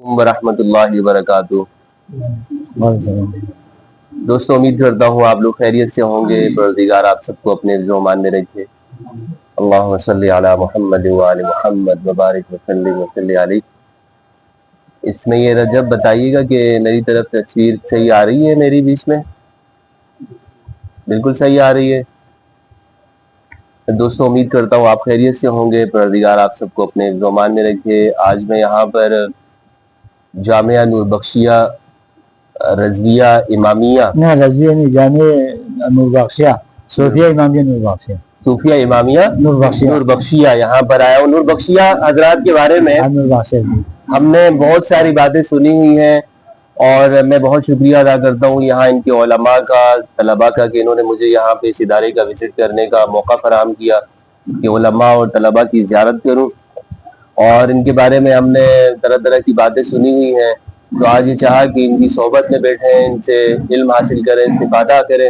ورحمۃ اللہ وبرکاتہ۔ دوستوں، امید کرتا ہوں آپ لوگ خیریت سے ہوں گے۔ پروردگار آپ سب کو اپنے حفظ و امان میں رکھے۔ اللہم صلی علی محمد وآل محمد وبارک وسلم وصلی علیہ۔ اس میں یہ رجب بتائیے گا کہ میری طرف تصویر صحیح آ رہی ہے؟ میری بیچ میں بالکل صحیح آ رہی ہے؟ دوستوں، امید کرتا ہوں آپ خیریت سے ہوں گے۔ پروردگار آپ سب کو اپنے حفظ و امان میں رکھے۔ آج میں یہاں پر جامعہ نور بخشیہ رضویہ امامیہ رضویہ نہیں، جامعہ نور بخشیہ صوفیہ امامیہ نور بخشیہ صوفیہ امامیہ نور بخشیہ یہاں پر آیا ہوں۔ نور بخشیہ حضرات کے بارے میں ہم نے بہت ساری باتیں سنی ہوئی ہیں، اور میں بہت شکریہ ادا کرتا ہوں یہاں ان کے علماء کا، طلباء کا، کہ انہوں نے مجھے یہاں پہ اس ادارے کا وزٹ کرنے کا موقع فراہم کیا کہ علماء اور طلباء کی زیارت کروں، اور ان کے بارے میں ہم نے طرح طرح کی باتیں سنی ہوئی ہیں۔ تو آج یہ چاہا کہ ان کی صحبت میں بیٹھیں، ان سے علم حاصل کریں، استفادہ کریں،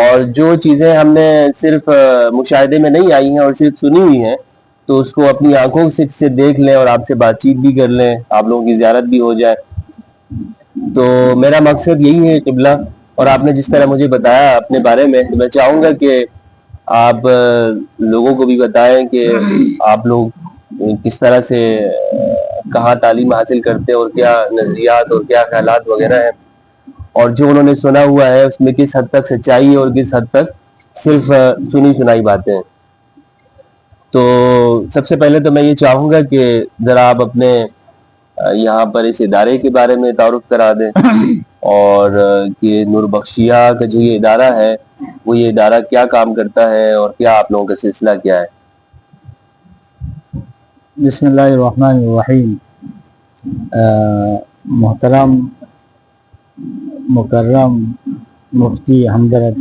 اور جو چیزیں ہم نے صرف مشاہدے میں نہیں آئی ہیں اور صرف سنی ہوئی ہیں، تو اس کو اپنی آنکھوں سے دیکھ لیں اور آپ سے بات چیت بھی کر لیں، آپ لوگوں کی زیارت بھی ہو جائے۔ تو میرا مقصد یہی ہے قبلہ، اور آپ نے جس طرح مجھے بتایا اپنے بارے میں، تو میں چاہوں گا کہ آپ لوگوں کو بھی بتائیں کہ آپ لوگ کس طرح سے کہاں تعلیم حاصل کرتے ہیں، اور کیا نظریات اور کیا خیالات وغیرہ ہیں، اور جو انہوں نے سنا ہوا ہے اس میں کس حد تک سچائی ہے اور کس حد تک صرف سنی سنائی باتیں ہیں۔ تو سب سے پہلے تو میں یہ چاہوں گا کہ ذرا آپ اپنے یہاں پر اس ادارے کے بارے میں تعارف کرا دیں، اور کہ نور بخشیہ کا جو یہ ادارہ ہے وہ یہ ادارہ کیا کام کرتا ہے، اور کیا آپ لوگوں کا سلسلہ کیا ہے۔ بسم اللہ الرحمن الرحیم۔ محترم مکرم مفتی ہمدرد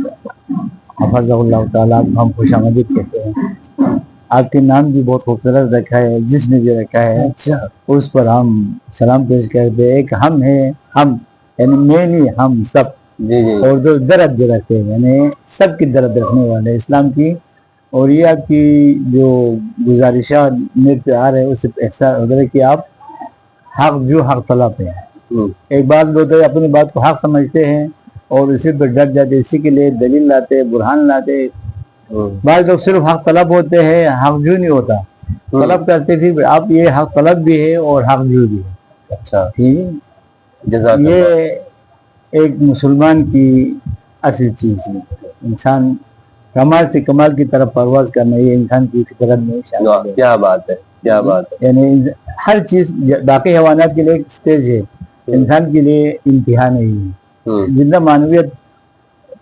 حفظہ اللہ تعالیٰ کو ہم خوش آمدید کہتے ہیں۔ آپ کے نام بھی بہت خوبصورت رکھا ہے، جس نے بھی رکھا ہے اس پر ہم سلام پیش کرتے ہیں۔ ایک ہم ہے، ہم یعنی میں نہیں، ہم سب، اور جو درد رکھتے ہیں یعنی سب کی درد رکھنے والے اسلام کی، اور یہ آپ کی جو گزارشات میرے پہ آ رہے ہیں اس سے احساس ہو رہا ہے کہ آپ حق طلب ہیں۔ ایک بات لوگ اپنی بات کو حق سمجھتے ہیں اور اسی پہ ڈٹ جاتے، اسی کے لیے دلیل لاتے، برہان لاتے۔ بعض لوگ صرف حق طلب ہوتے ہیں، حق جو نہیں ہوتا، طلب کرتے تھے۔ آپ یہ حق طلب بھی ہے اور حق جو بھی ہے۔ اچھا، یہ ایک مسلمان کی اصل چیز ہے۔ انسان کمال سے کمال کی طرف پرواز کرنا، یہ انسان کی فطرت میں شامل ہے۔ کیا بات ہے، کیا بات ہے۔ یعنی ہر چیز، باقی حیوانات کے لیے ایک سٹیج ہے، انسان کے لیے انتہا نہیں ہے۔ جتنا معنویت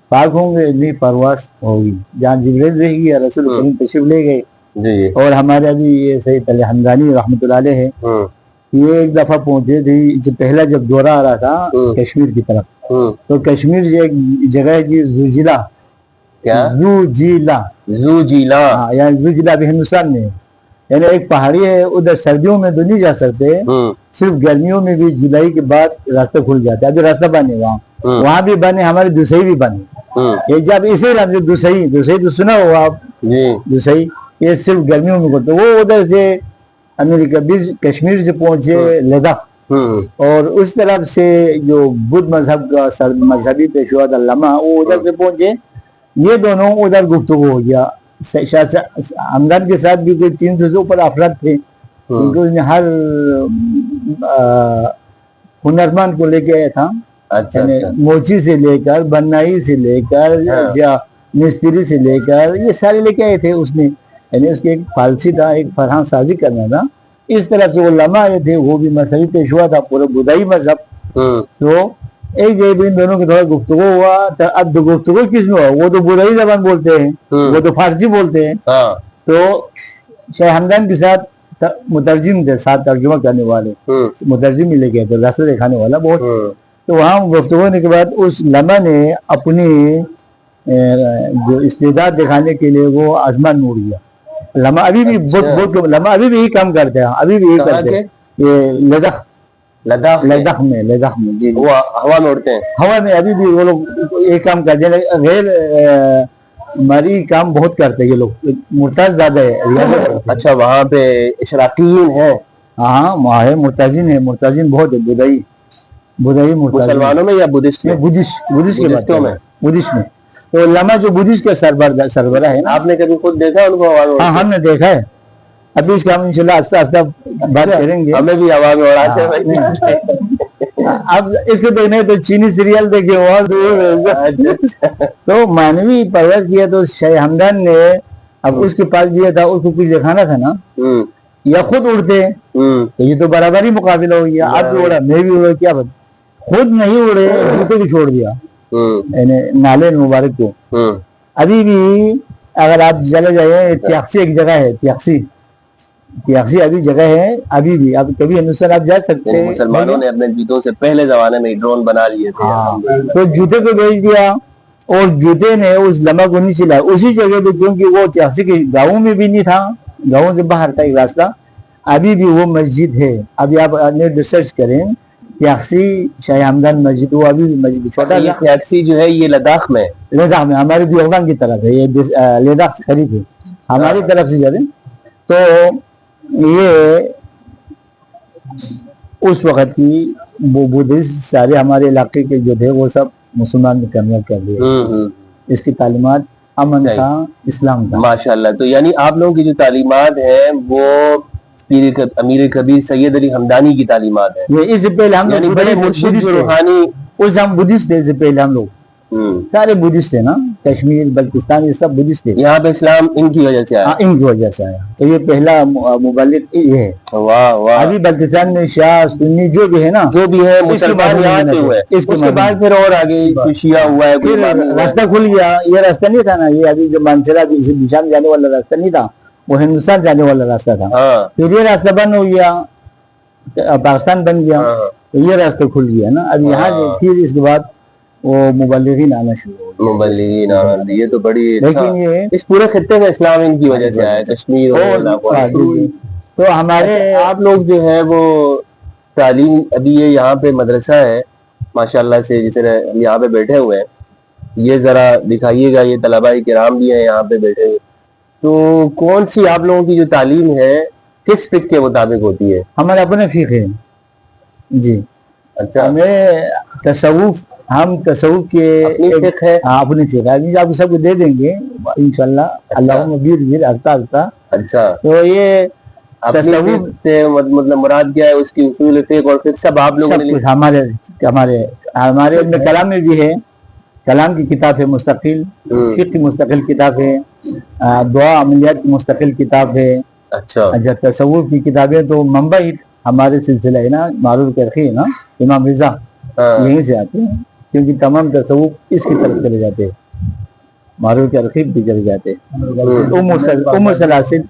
پاک ہوں گے اتنی پرواز ہوگی۔ جہاں جبریل رہے گی، رسول کریم تشریف لے گئے۔ اور ہمارے ابھی یہ سید علی حمدانی رحمۃ اللہ علیہ ہے، یہ ایک دفعہ پہنچے تھے، پہلا جب دورہ آ رہا تھا کشمیر کی طرف، تو کشمیر جو ایک جگہ ہے جی زوجیلا، زوجیلا یعنی زوجیلا بھی ہندوستان میں ہے، یعنی ایک پہاڑی ہے۔ ادھر سردیوں میں تو نہیں جا سکتے، صرف گرمیوں میں بھی جولائی کے بعد راستہ کھل جاتا ہے۔ ابھی راستہ بند ہے، وہاں بھی بند ہے، ہمارے دوسری بھی بند ہے۔ یہ جب اسی رات دوسری تو سنا ہوگا آپ، دوسری یہ صرف گرمیوں میں کرتے۔ وہ ادھر سے امریکہ بھی کشمیر سے پہنچے لداخ، اور اس طرف سے جو بدھ مذہب کا مذہبی پیشوا علامہ وہ ادھر سے پہنچے۔ یہ دونوں ادھر گفتگو ہو گیا۔ ہمدان کے ساتھ بھی کوئی 300 سے اوپر افراد تھے، کیونکہ اس نے ہر ہنرمند کو لے کے آیا تھا، موچی سے لے کر، بنائی سے لے کر، مستری سے لے کر، یہ سارے لے کے آئے تھے اس نے۔ یعنی اس کے ایک پالسی تھا، ایک فرہان سازی کرنا تھا۔ اس طرح سے علماء آئے تھے، وہ بھی مذہبی پیشوا تھا، پورے بدائی مذہب۔ تو ایک جگہ ان دونوں کے تھوڑا گفتگو ہوا۔ اب تو گفتگو کس میں ہوا؟ وہ تو بدائی زبان بولتے ہیں، وہ تو فارسی بولتے ہیں۔ تو شاہ ہمدان کے ساتھ مترجم تھے، ساتھ ترجمہ کرنے والے، مترجم ہی لے کے آئے، راستہ دکھانے والا بہت۔ تو وہاں گفتگو ہونے کے بعد اس لمحہ نے اپنی جو استعداد دکھانے کے لیے وہ آسمان میں اڑ گیا۔ لمحہ ابھی بھی بہت لمحہ ابھی بھی یہی کام کرتے ہیں، ابھی بھی یہی کرتے ہیں۔ یہ لداخ میں جی وہ ہوا میں اڑتے ہیں، ہوا میں ابھی بھی وہ لوگ ایک کام کرتے ہیں۔ غیر مری کام بہت کرتے ہیں یہ لوگ، مرتاز زیادہ ہے۔ اچھا، وہاں پہ اشراقیین ہیں؟ ہاں وہاں ہے مرتازین بہت ہے، بدائی مسلمانوں میں یا بدھسٹ میں؟ بدھسٹ میں تو لما جو بدھسٹ کے سربراہ ہے نا، آپ نے کبھی خود دیکھا ان کو؟ ہاں ہم نے دیکھا ہے، ابھی اس کا ہم انشاءاللہ آہستہ آہستہ بات کریں گے. ہمیں بھی ہوا میں اڑاتے ہیں. اب اس کو دیکھنے تو چینی سیریل دیکھے اور تو مانوی پرورش کیا تو شاہ ہمدان نے اب اس کے پاس دیا تھا، اس کو کچھ دکھانا تھا نا، یا خود اڑتے تو یہ تو برابری مقابلہ ہو گیا. آپ بھی اڑا میں بھی اڑا، کیا بات، خود نہیں اڑے جوتے بھی چھوڑ دیا نالے مبارک کو. ابھی بھی اگر آپ چلے جائیں تیاکسی ایک جگہ ہے، تیاکسی ابھی جگہ ہے، ابھی بھی آپ کبھی ہندوستان آپ جا سکتے ہیں. مسلمانوں نے اپنے جوتوں سے پہلے زمانے میں ڈرون بنا لیے تھے، تو جوتے کو بیچ دیا اور جوتے نے اس لمحہ کو نہیں چلا اسی جگہ پہ، کیونکہ وہ تیاکسی کے گاؤں میں بھی نہیں تھا، گاؤں سے باہر تھا ایک راستہ. ابھی بھی وہ مسجد ہے، ابھی آپ نیٹ ریسرچ کریں تیاکسی شاہ ہمدان مسجد، وہ ابھی بھی مسجد. یہ تیاکسی جو ہے یہ لداخ میں ہمارے دیوبند کی طرف ہے، یہ لداخ سے قریب ہے ہماری طرف سے جاتے. تو یہ اس وقت کی وہ بدھسٹ سارے ہمارے علاقے کے جو تھے وہ سب مسلمان میں کنورٹ کر دیے. اس کی تعلیمات امن تھا، اسلام تھا. ماشاءاللہ. تو یعنی آپ لوگوں کی جو تعلیمات ہیں وہ امیر کبیر سید علی ہمدانی کی تعلیمات ہیں. اس سے پہلے ہم یعنی بڑے مرشد روحانی، اس ہم بدھسٹ تھے، اس سے پہلے ہم لوگ سارے بدھسٹ تھے نا، کشمیر بلتستان یہ سب بدھسٹ تھے. یہاں پہ اسلام ان کی وجہ سے آیا، ان کی وجہ سے آیا. تو یہ پہلا مبلغ یہ ہے. واہ واہ. ابھی بلتستان میں شیعہ سنی جو بھی ہے نا، جو بھی ہے مسلمان یہاں سے ہوئے، اس کے بعد پھر اور آگے شیعہ ہوا ہے، پھر راستہ کھل گیا. یہ راستہ نہیں تھا نا، یہ ابھی جو مانسرا نشان جانے والا راستہ نہیں تھا، وہ ہندوستان جانے والا راستہ تھا. پھر یہ راستہ بند ہو گیا، پاکستان بن گیا، تو یہ راستہ کھل گیا نا. اب یہاں پھر اس کے بعد وہ مبلغین آنا شروع ہو. مبلغین آنا، یہ تو بڑی لیکن یہ اس پورے خطے میں اسلام ان کی وجہ سے آیا، کشمیر اور تو ہمارے آپ لوگ جو ہے وہ تعلیم، ابھی یہ یہاں پہ مدرسہ ہے ماشاءاللہ سے، جس طرح ہم یہاں پہ بیٹھے ہوئے ہیں، یہ ذرا دکھائیے گا. یہ طلباء کرام بھی ہیں یہاں پہ بیٹھے ہوئے. تو کون سی آپ لوگوں کی جو تعلیم ہے کس فقہ کے مطابق ہوتی ہے؟ ہمارے اپنے فقہ ہے جی. اچھا، ہمیں تصوف، ہم تصوف کے اپنی فقہ ہے، آپ سب کو دے دیں گے انشاءاللہ. اللہ آہستہ. اچھا، تو یہ تصوف سے مطلب مراد کیا ہے؟ اس کی اصول فقہ اور فقہ سب آپ لوگوں نے ہمارے میں کلام میں بھی ہے، کلام کی کتاب ہے مستقل، فقہ کی مستقل کتاب ہے، دعا عملیات کی مستقل کتاب ہے. اچھا، تصوف کی کتابیں تو منبع ہمارے سلسلہ ہے نا، معروف کرخی ہے نا، امام رضا یہیں سے آتے ہیں، کیونکہ تمام تصوف اس کی طرف چلے جاتے ہیں، معروف کرخی بھی چلے جاتے ہیں. ام سلاسل،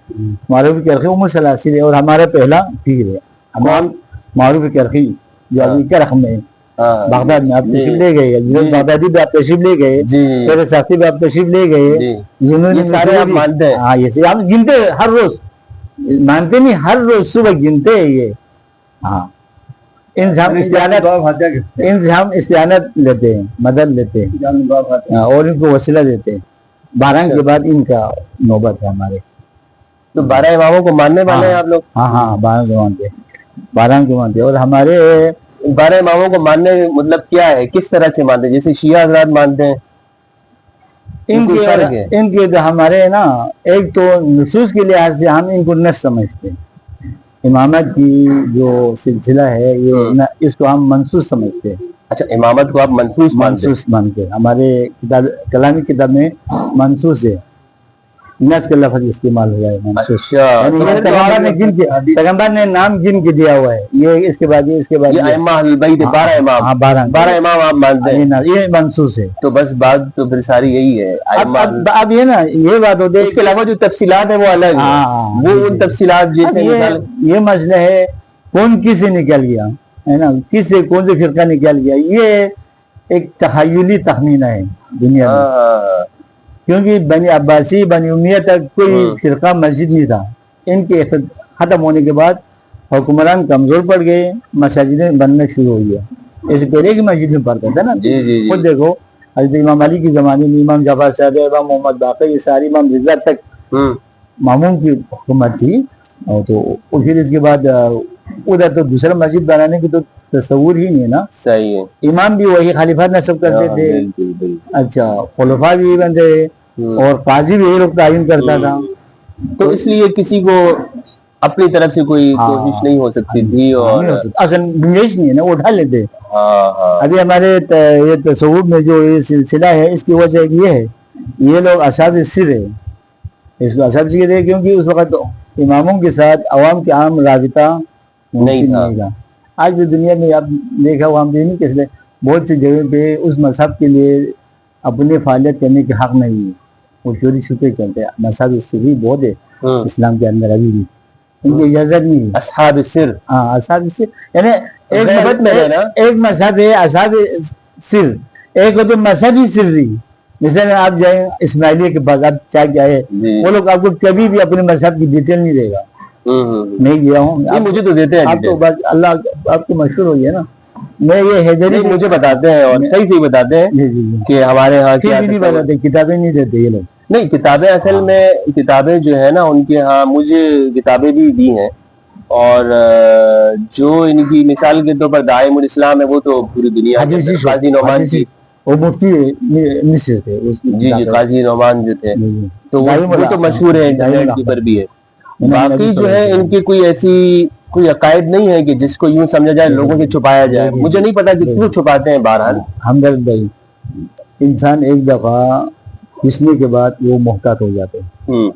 معروف کرخی ام سلاسل ہے، اور ہمارا پہلا پیر ہے معروف کرخی جو ابھی کرخ میں بغداد میں. آپ تشریف لے گئے، بغدادی بھی آپ تشریف لے گئے، شیر سختی بھی آپ تشریف لے گئے. یہ سارے آپ مانتے ہیں؟ ہاں، یہ آپ گنتے ہر روز، مانتے نہیں، ہر روز صبح گنتے ہیں یہ. ہاں، ان سے ہم استعانت لیتے ہیں، مدد لیتے ہیں اور ان کو وسیلہ دیتے ہیں. 12 کے بعد ان کا نوبت ہے ہمارے. تو 12 اماموں کو ماننے والے ہیں آپ لوگ؟ ہاں 12 کو مانتے. اور ہمارے 12 اماموں کو ماننے مطلب کیا ہے، کس طرح سے مانتے ہیں؟ جیسے شیعہ حضرات مانتے ہیں، ان کے جو ہمارے نا، ایک تو نصوص کے لحاظ سے ہم ان کو نص سمجھتے ہیں. امامت کی جو سلسلہ ہے یہ اس کو ہم منصوص سمجھتے ہیں. اچھا، امامت کو آپ منصوص مانتے ہیں. ہمارے کتاب کلامی کتاب میں منصوص ہے، نص کا لفظ استعمال ہوا ہے. پیغمبر نے نام گن کے دیا ہوا ہے، یہ اس کے بعد یہ اس کے بعد 12 امام. 12 امام آپ مانتے ہیں، یہ منصوص ہے. تو بس بات تو پھر ساری یہی ہے. اب یہ نا، یہ بات ہوتی ہے، اس کے علاوہ جو تفصیلات ہیں وہ الگ ہیں. وہ ان تفصیلات جیسے یہ مسئلہ ہے کون کس سے نکل گیا ہے نا، کس سے کون سے فرقہ نکل گیا، یہ ایک تخیلی تخمینہ ہے دنیا میں. کیونکہ بنی عباسی بنی امیہ تک کوئی فرقہ مسجد نہیں تھا. ان کے ختم ہونے کے بعد حکمران کمزور پڑ گئے، مساجدیں بننا شروع ہو گیا. اس سے پہلے کی مسجد میں پڑھتا تھا نا. خود دیکھو حضرت امام علی کے زمانے میں امام جعفر صاحب، امام محمد باقر، یہ ساری امام رضا تک مامون کی حکومت تھی. اور تو پھر اس کے بعد ادھر تو دوسرا مسجد بنانے کی تو تصور ہی نہیں ہے نا. صحیح ہے. امام بھی وہی خلیفہ نصب کرتے تھے. اچھا خلفاء بھی بنتے اور قاضی بھی یہی لوگ تعین کرتا تھا. تو اس لیے کسی کو اپنی طرف سے کوئی کوشش نہیں ہو سکتی تھی اور اصل گنجائش نہیں ہے نا, وہ اٹھا لیتے. ابھی ہمارے یہ تصوف میں جو یہ سلسلہ ہے اس کی وجہ یہ ہے, یہ لوگ اصحاب سر ہے, اس کو اصحاب سر ہے کیونکہ اس وقت اماموں کے ساتھ عوام کے عام رابطہ نہیں تھا. آج بھی دنیا میں آپ دیکھا عوام بھی نہیں, کس لیے بہت سی جگہ پہ اس مذہب کے لیے اپنے فعالیت کرنے کے حق نہیں ہے, وہ چوری چھپے کرتے ہیں. مذہب سر ہی بہت ہے اسلام کے اندر, ابھی بھی ان کی اجازت نہیں ہے. اصحاب سر, ہاں اصحاب سر یعنی ایک مذہب ہے اصحاب سر, ایک تو مذہبی سری. مثلا آپ جائیں اسماعیلیہ کے پاس, آپ چاہ کے آئے, وہ لوگ آپ کو کبھی بھی اپنے مذہب کی ڈیٹیل نہیں دے گا. نہیں گیا ہوں, مجھے تو دیتے ہیں. آپ تو بس اللہ آپ کو مشہور ہوئی ہے نا. میں یہ حیدری مجھے بتاتے ہیں اور صحیح بتاتے ہیں کہ ہمارے ہاں نہیں بتاتے, کتابیں نہیں دیتے یہ لوگ. نہیں کتابیں اصل میں کتابیں جو ہے نا ان کے ہاں مجھے کتابیں بھی دی ہیں, اور جو ان کی مثال کے طور پر دائم الاسلام ہے وہ تو پوری دنیا کے قاضی نعمان کی, وہ مفتی مصر تھے. جی جی قاضی نعمان جو تھے تو وہ تو مشہور ہے, انٹرنیٹ کے اوپر بھی ہے. باقی جو ہے ان کی کوئی ایسی کوئی عقائد نہیں ہے کہ جس کو یوں سمجھا جائے لوگوں سے چھپایا جائے. مجھے نہیں پتا کہ کیوں چھپاتے ہیں. بہرحال ہمدرد بھائی, انسان ایک دفعہ پسنے کے بعد وہ محتاط ہو جاتے ہیں.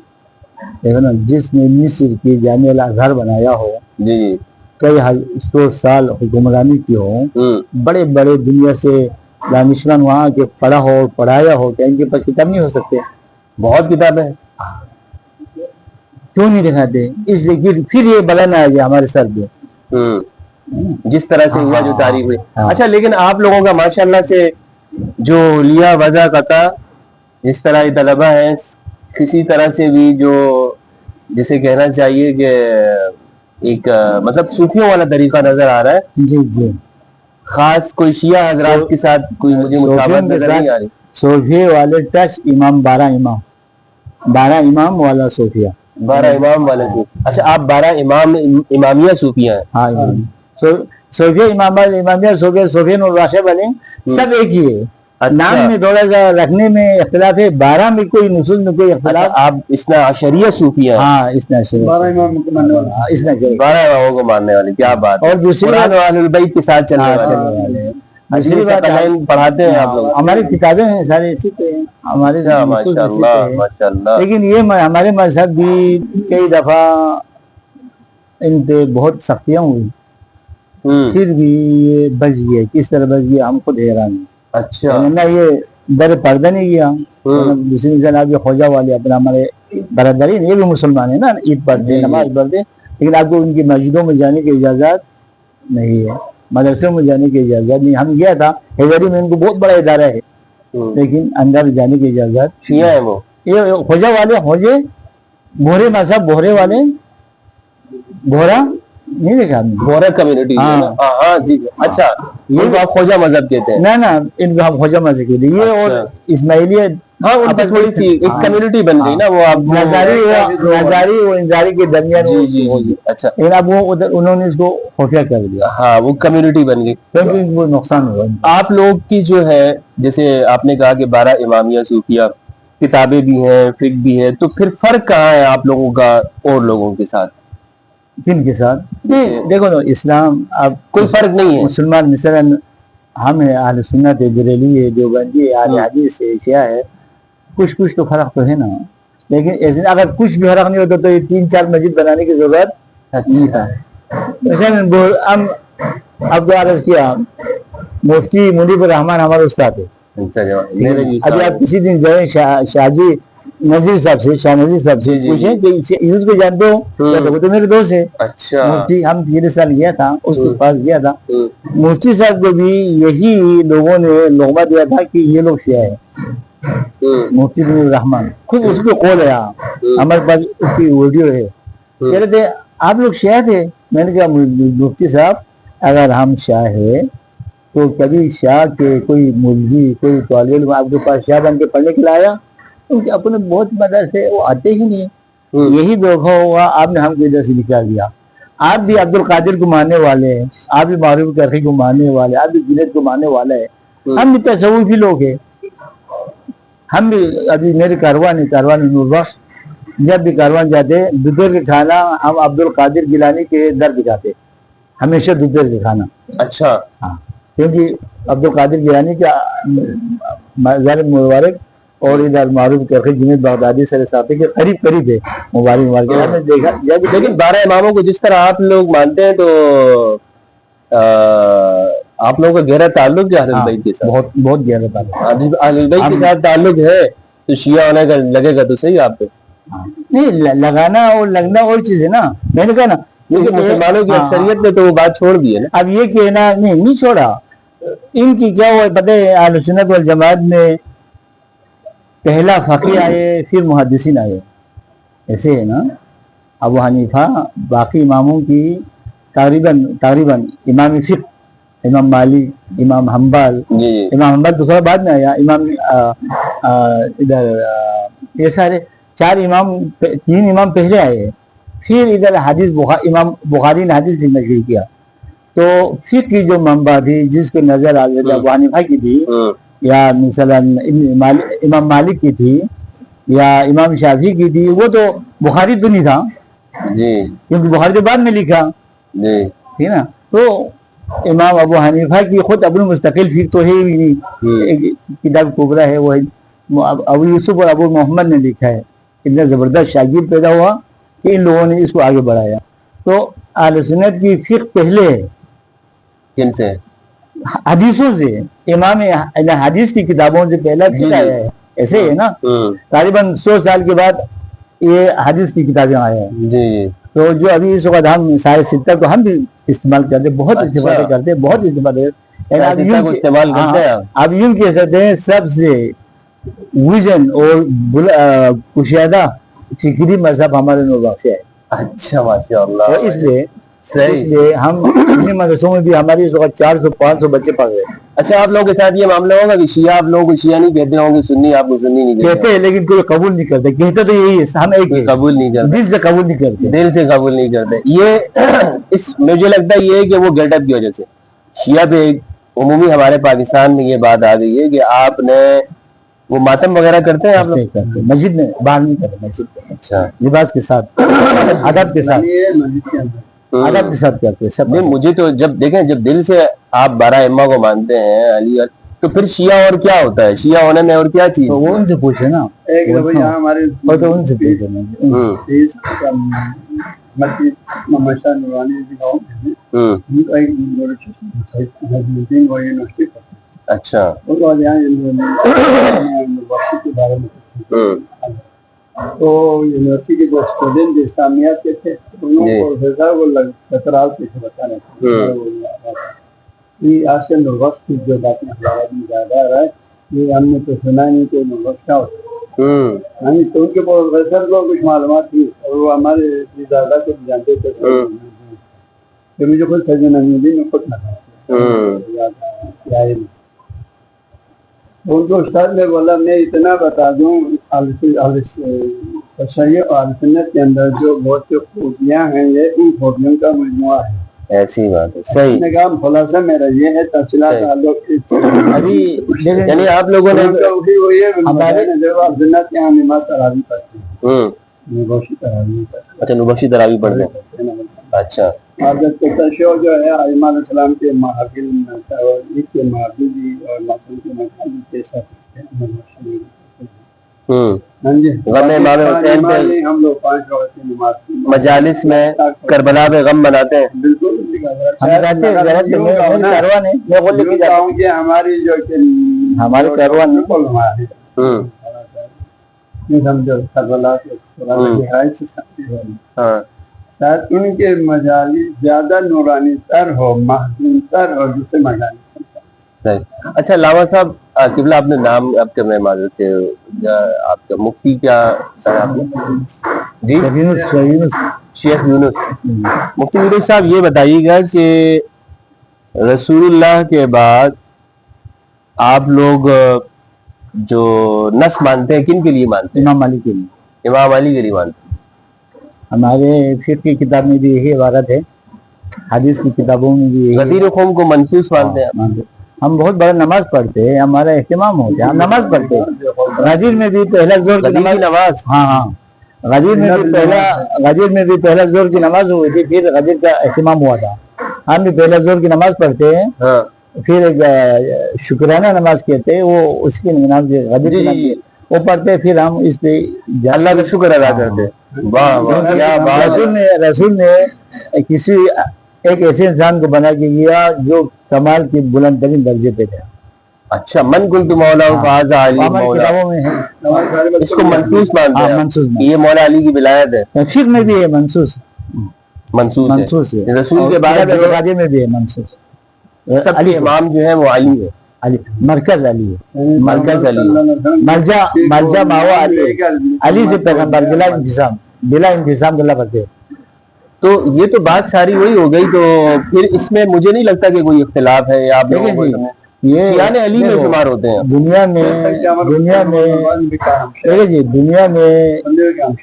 دیکھو نا, جس نے مصر کی جامعہ الازہر بنایا ہو, جی کئی 100 سال حکمرانی کی ہو, بڑے بڑے دنیا سے دانشمند وہاں کے پڑھا ہو پڑھایا ہو, کیا ان کے پاس کتاب نہیں ہو سکتے؟ بہت کتابیں ہیں. کیوں نہیں دکھاتے؟ اس لیے کہ پھر یہ بلا نہ آ گیا ہمارے سر پہ, جس طرح سے ہوا جو تاریخ ہوئی. اچھا لیکن آپ لوگوں کا ماشاءاللہ سے جو لیا وضع قطع, جس طرح یہ طلبہ ہیں, کسی طرح سے بھی جو جسے کہنا چاہیے کہ ایک مطلب صوفیوں والا طریقہ نظر آ رہا ہے. جی جی, خاص کوئی شیعہ حضرات کے ساتھ کوئی مجھے مساوات نظر نہیں آ رہی. صوفیہ والے ٹچ امام 12 امام والا صوفیہ, 12 امام والا صوفیہ. اچھا آپ 12 امامیہ صوفیہ ہیں. ہاں صوفیہ امامیہ صوفیہ نور راشد والے سب ایک ہی ہے. نام میں تھوڑا سا رکھنے میں اختلاف ہے, 12 میں کوئی نصوص میں کوئی اختلاف. آپ اثنا عشریہ صوفیہ ہیں. ہاں اثنا عشریہ, 12 اماموں کو ماننے والے. کیا بات. اور دوسری بات اہل البیت کے ساتھ چلنے والے. دوسری بات پڑھاتے ہیں آپ لوگ. ہماری کتابیں ہیں سارے اسی پہ ہیں ہمارے, لیکن یہ ہمارے مذہب بھی کئی دفعہ ان پہ بہت سختیاں ہوئی, پھر بھی یہ بچ گئے. کس طرح بچ گیا ہم خود حیران ہیں. اچھا نہ یہ در پردہ نہیں گیا. دوسری مثال آپ یہ خواجہ والے اپنا ہمارے برادری, یہ بھی مسلمان ہیں نا, عید پڑھتے نماز پڑھتے, لیکن آپ کو ان کی مسجدوں میں جانے کی اجازت نہیں ہے, مدرسوں میں جانے کی اجازت نہیں. ہم گیا تھا حیدری میں, ان کو بہت بڑا ادارہ ہے, لیکن اندر جانے کی اجازت شیعہ ہے. وہ یہ خواجہ والے خوجے بہرے مذہب, بہرے والے بہرا نہیں دیکھا آپ نے, بہرا کمیونٹی. ہاں جی. اچھا یہ آپ خواجہ مذہب کہتے ہیں؟ نہ ان کو ہم خواجہ مذہب کہتے ہیں. یہ اور اسماعیلیہ تھوڑی سی ایک کمیونٹی بن گئی نا, وہ آپ نظاری و انظاری کے درمیان. اچھا لیکن اب وہ ادھر انہوں نے اس کو خفیہ کر دیا. ہاں وہ کمیونٹی بن گئی, کیونکہ وہ نقصان ہوا. آپ لوگ کی جو ہے جیسے آپ نے کہا کہ 12 امامیہ صوفیہ, کتابیں بھی ہیں, فقہ بھی ہے, تو پھر فرق کہاں ہے آپ لوگوں کا اور لوگوں کے ساتھ؟ کن کے ساتھ؟ دیکھو نا, اسلام اب کوئی فرق نہیں ہے. مسلمان مثلا ہم ہیں اہل سنت ہے, بریلوی ہے, دیوبندی ہے, اہل حدیث ہے, شیعہ ہے, کچھ تو فرق تو ہے نا. لیکن ایسے اگر کچھ بھی فرق نہیں ہوتا تو یہ 3-4 مسجد بنانے کی ضرورت نہیں تھا. ہم اب کو عرض کیا, مفتی منیب الرحمان ہمارے استاد ہے. ابھی آپ کسی دن جائیں شاہجی نذیر صاحب سے, شاہ نذیر صاحب سے پوچھیں کہ یوز کو جانتے ہو, وہ تو میرے دوست ہے. اچھا مفتی, ہم پچھلے سال گیا تھا اس کے پاس گیا تھا, مفتی صاحب کو بھی یہی لوگوں نے لقمہ دیا تھا کہ یہ لوگ شیعہ ہے. مفتی منیب الرحمان خود اس کو قول ہے, ہمارے پاس اس کی ویڈیو ہے. کہہ رہے تھے آپ لوگ شیعہ تھے. میں نے کہا مفتی صاحب اگر ہم شاہ ہے تو کبھی شاہ کے کوئی مولوی کوئی طالب علم آپ کے پاس شاہ بن کے پڑھنے کے لیے آیا؟ کیونکہ اپنے بہت مدرسے وہ آتے ہی نہیں. یہی دھوکہ ہوا, آپ نے ہم کو ادھر سے نکال دیا. آپ بھی عبد القادر کو ماننے والے ہیں, آپ بھی معروف کرخی کو ماننے والے, آپ بھی جنید کو ماننے والا ہے, ہم بھی تصوفی لوگ ہیں. ہم بھی ابھی میرے کاروان نور بخش, جب بھی کاروان جاتے دوپہر کے کھانا ہم عبد القادر گیلانی کے در پہ جاتے, ہمیشہ دوپہر کے کھانا. اچھا. ہاں, کیونکہ عبد القادر گیلانی کا ظاہر مبارک اور ادھر معروف کرخی جنید بغدادی سر صاحب کے قریب ہے مبارک. ہم نے دیکھا لیکن 12 اماموں کو جس طرح آپ لوگ مانتے ہیں تو آپ لوگوں کا گہرا تعلق ہے اہل بیت کے ساتھ, بہت گہرا تعلق. اہل بیت کے ساتھ تعلق ہے تو شیعہ ہونے کا لگے گا تو صحیح آپ پہ. نہیں, لگانا اور لگنا اور چیز ہے نا. میں نے کہا نا مسلمانوں کی اکثریت نے تو وہ بات چھوڑ دی ہے نا. اب یہ کہنا نہیں چھوڑا, ان کی کیا ہوا پتہ ہے, اہل سنت والجماعت میں پہلا فقیہ آئے پھر محدثین آئے, ایسے ہے نا. ابو حنیفہ باقی اماموں کی تقریباً امام فقہ, امام مالک, امام حنبل, امام حنبل تو تھوڑا بعد میں آیا, امام ادھر یہ سارے 4 امام, 3 امام پہلے آئے, پھر ادھر حدیث امام بخاری نے حدیث لکھنا شروع کیا. تو فقہ کی جو منبع تھی جس کے نظر حضرت ابو حنیفہ کی تھی, یا مثلا امام مالک کی تھی, یا امام شافعی کی تھی, وہ تو بخاری تو نہیں تھا کیونکہ بخاری تو بعد میں لکھا, ٹھیک نا. تو امام ابو حنیفہ کی خود ابو المستقل فقہ تو ہے ہی نہیں, ایک کتاب کبرا ہے وہ ابو یوسف اور ابو محمد نے لکھا ہے. اتنا زبردست شاگرد پیدا ہوا کہ ان لوگوں نے اس کو آگے بڑھایا. تو اہل سنت کی فقہ پہلے ہے. کن سے؟ حدیثوں سے, امام حدیث کی کتابوں سے پہلا فقہ آیا ہے. ایسے ہے نا, تقریباً 100 سال کے بعد یہ حدیث کی کتابیں آیا ہے. تو جو ابھی اس وقت ہم سارے ستہ کو ہم بھی استعمال کرتے, بہت استفادہ کرتے, بہت استفادہ کرتے. اب یوں کہہ سکتے ہیں سب سے ویژن اور کشادہ فکری مذہب ہمارے نور بخش ہے. اچھا, ماشاء اللہ. اس لیے ہم سنی مدرسوں میں بھی ہماری اس وقت 400-500 بچے پڑھ رہے ہیں. اچھا, آپ لوگوں کے ساتھ یہ معاملہ ہوگا کہ شیعہ آپ لوگوں کو شیعہ نہیں کہتے ہوں گے, سنی آپ کو سنی نہیں کہتے ہیں, لیکن کوئی قبول نہیں کرتے. کہتے تو یہی ہے, ہم ایک قبول نہیں کرتے, دل سے قبول نہیں کرتے, دل سے قبول نہیں کرتے. یہ مجھے لگتا ہے یہ کہ وہ گیٹ اپ کی وجہ سے شیعہ پہ عمومی ہمارے پاکستان میں یہ بات آ گئی ہے کہ آپ نے وہ ماتم وغیرہ کرتے ہیں, آپ لوگ کرتے مسجد میں, باہر نہیں کرتے مسجد میں. اچھا, لباس کے ساتھ, ادب کے ساتھ, ادب کے ساتھ کرتے سب. نہیں, مجھے تو جب دیکھیں, جب دل سے آپ 12 ائمہ کو مانتے ہیں علی, تو پھر شیعہ اور کیا ہوتا ہے؟ شیعہ ہونے میں اور کیا چیز؟ تو وہ ان سے پوچھے نا, تو ان سے پوچھے نا. اچھا, تو یونیورسٹی کے جو اسٹوڈنٹ اسلامیات کے تھے پروفیسر وہ خطرات سے بتانے تھے آج سے نور بخش کی جو باتیں ہمارا بھی زیادہ آ رہا ہے, یہ ہم نے تو سنا نہیں کہ نور بخش کیا ہوتا ہے. تو ان کے پروفیسر کو کچھ معلومات تھی اور وہ ہمارے زیادہ کو جانتے تھے. تو مجھے خود سجن امیدی نے خود نہ ان کو استاد نے بولا میں اتنا بتا دوں, تشیع اور سنت کے اندر جو بہت سی خوبیاں ہیں یہ ان خوبیوں کا مجموعہ ہے. ایسی بات ہے, صحیح. نے کہا خلاصہ میرا یہ ہے تفصیلات ابھی یعنی آپ لوگوں نے ہمارے سنت کے یہاں نماز تراویح پڑھتے ہیں, نبوشی تراویح. اچھا, نبوشی تراویح پڑھتے ہیں. اچھا, اور جب تشیع جو ہے ائمہ علیہ السلام کے محافل کے محافل بھی اور محفل کے محافل کے ساتھ ہم لوگ 5 وقت کی نماز مجالس میں کربلا میں غم مناتے ہیں. بالکل ہماری جو ہمارے کاروان ان کے مجالس زیادہ نورانی تر ہو, محزون تر ہو, جسے مجالس. اچھا علامہ صاحب, قبلہ آپ نے نام آپ کے میں معذرت سے آپ کا مفتی کیا آپ نے جی شیخ یونس. مفتی یونس صاحب یہ بتائیے گا کہ رسول اللہ کے بعد آپ لوگ جو نس مانتے ہیں کن کے لیے مانتے ہیں؟ امام علی کے لیے. امام علی کے لیے مانتے ہیں. ہمارے فقہ کی کتاب میں بھی یہی عبارت ہے, حدیث کی کتابوں میں بھی غدیر قوم کو منحوس مانتے ہیں. ہم بہت بڑا نماز پڑھتے ہیں, ہمارا اہتمام ہوتا ہے, ہم نماز پڑھتے ہیں. غدیر میں بھی پہلا زور کی نماز, ہاں غدیر میں بھی پہلا زور کی نماز ہوئی تھی, پھر غدیر کا اہتمام ہوا تھا. ہم بھی پہلا زور کی نماز پڑھتے ہیں, پھر شکرانہ نماز کہتے ہیں, وہ اس کی نماز غدیر کی وہ پڑھتے, پھر ہم اس پہ اللہ کا شکر ادا کرتے. رسول نے کسی ایک ایسے انسان کو بنا کے گیا جو کمال کی بلند ترین درجے پہ تھا. اچھا, من قلت مولا فہذا علی مولا, کتابوں میں ہے اس کو منحوس مانتے ہیں. یہ مولا علی کی ولایت ہے. فقہ میں بھی ہے منسوس ہے, رسول کے بعد میں بھی ہے منسوس. سب کے امام جو ہے وہ علی ہے, مرکز علی ہے, مرکز علی, ملجا ماوا علی سے پیغمبر بلا انتظام اللہ کرتے. تو یہ تو بات ساری وہی ہو گئی. تو پھر اس میں مجھے نہیں لگتا کہ کوئی اختلاف ہے. آپ یہ شیعہ علی میں شمار ہوتے ہیں دنیا میں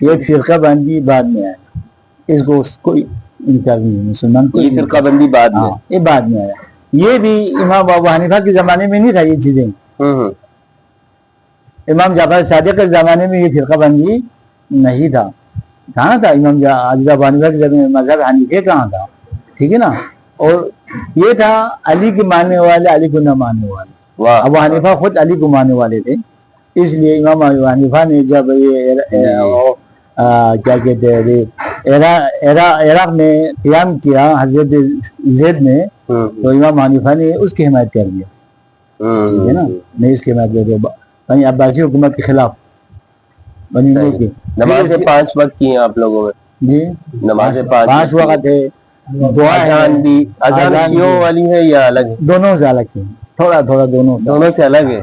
ایک فرقہ بندی بعد میں آیا, اس کو کوئی انکار نہیں ہے مسلمان کو. یہ فرقہ بندی بعد میں, یہ بعد میں آیا. یہ بھی امام ابو حنیفہ کے زمانے میں نہیں تھا یہ چیزیں. امام جعفر صادق کے زمانے میں یہ فرقہ بندی نہیں تھا. کہاں تھا امام ابو حنیفہ کے زمانے میں مذہب حنیفی کہاں تھا, ٹھیک ہے نا. اور یہ تھا علی کے ماننے والے علی کو نہ ماننے والے. ابو حنیفہ خود علی کو ماننے والے تھے, اس لیے امام ابو حنیفہ نے جب یہ کیا کہتے ہیں عراق میں قیام کیا حضرت زید نے, تو امام حنیفہ نے اس کی حمایت کر دیا, ٹھیک ہے نا. نہیں اس کی حمایت کر دیا عباسی حکومت کے خلاف. نماز 5 وقت کی ہیں آپ لوگوں میں؟ جی نماز 5 وقت ہے. اذان بھی اذان شیعوں والی ہے یا الگ ہے؟ دونوں سے الگ ہے, تھوڑا دونوں سے الگ ہے.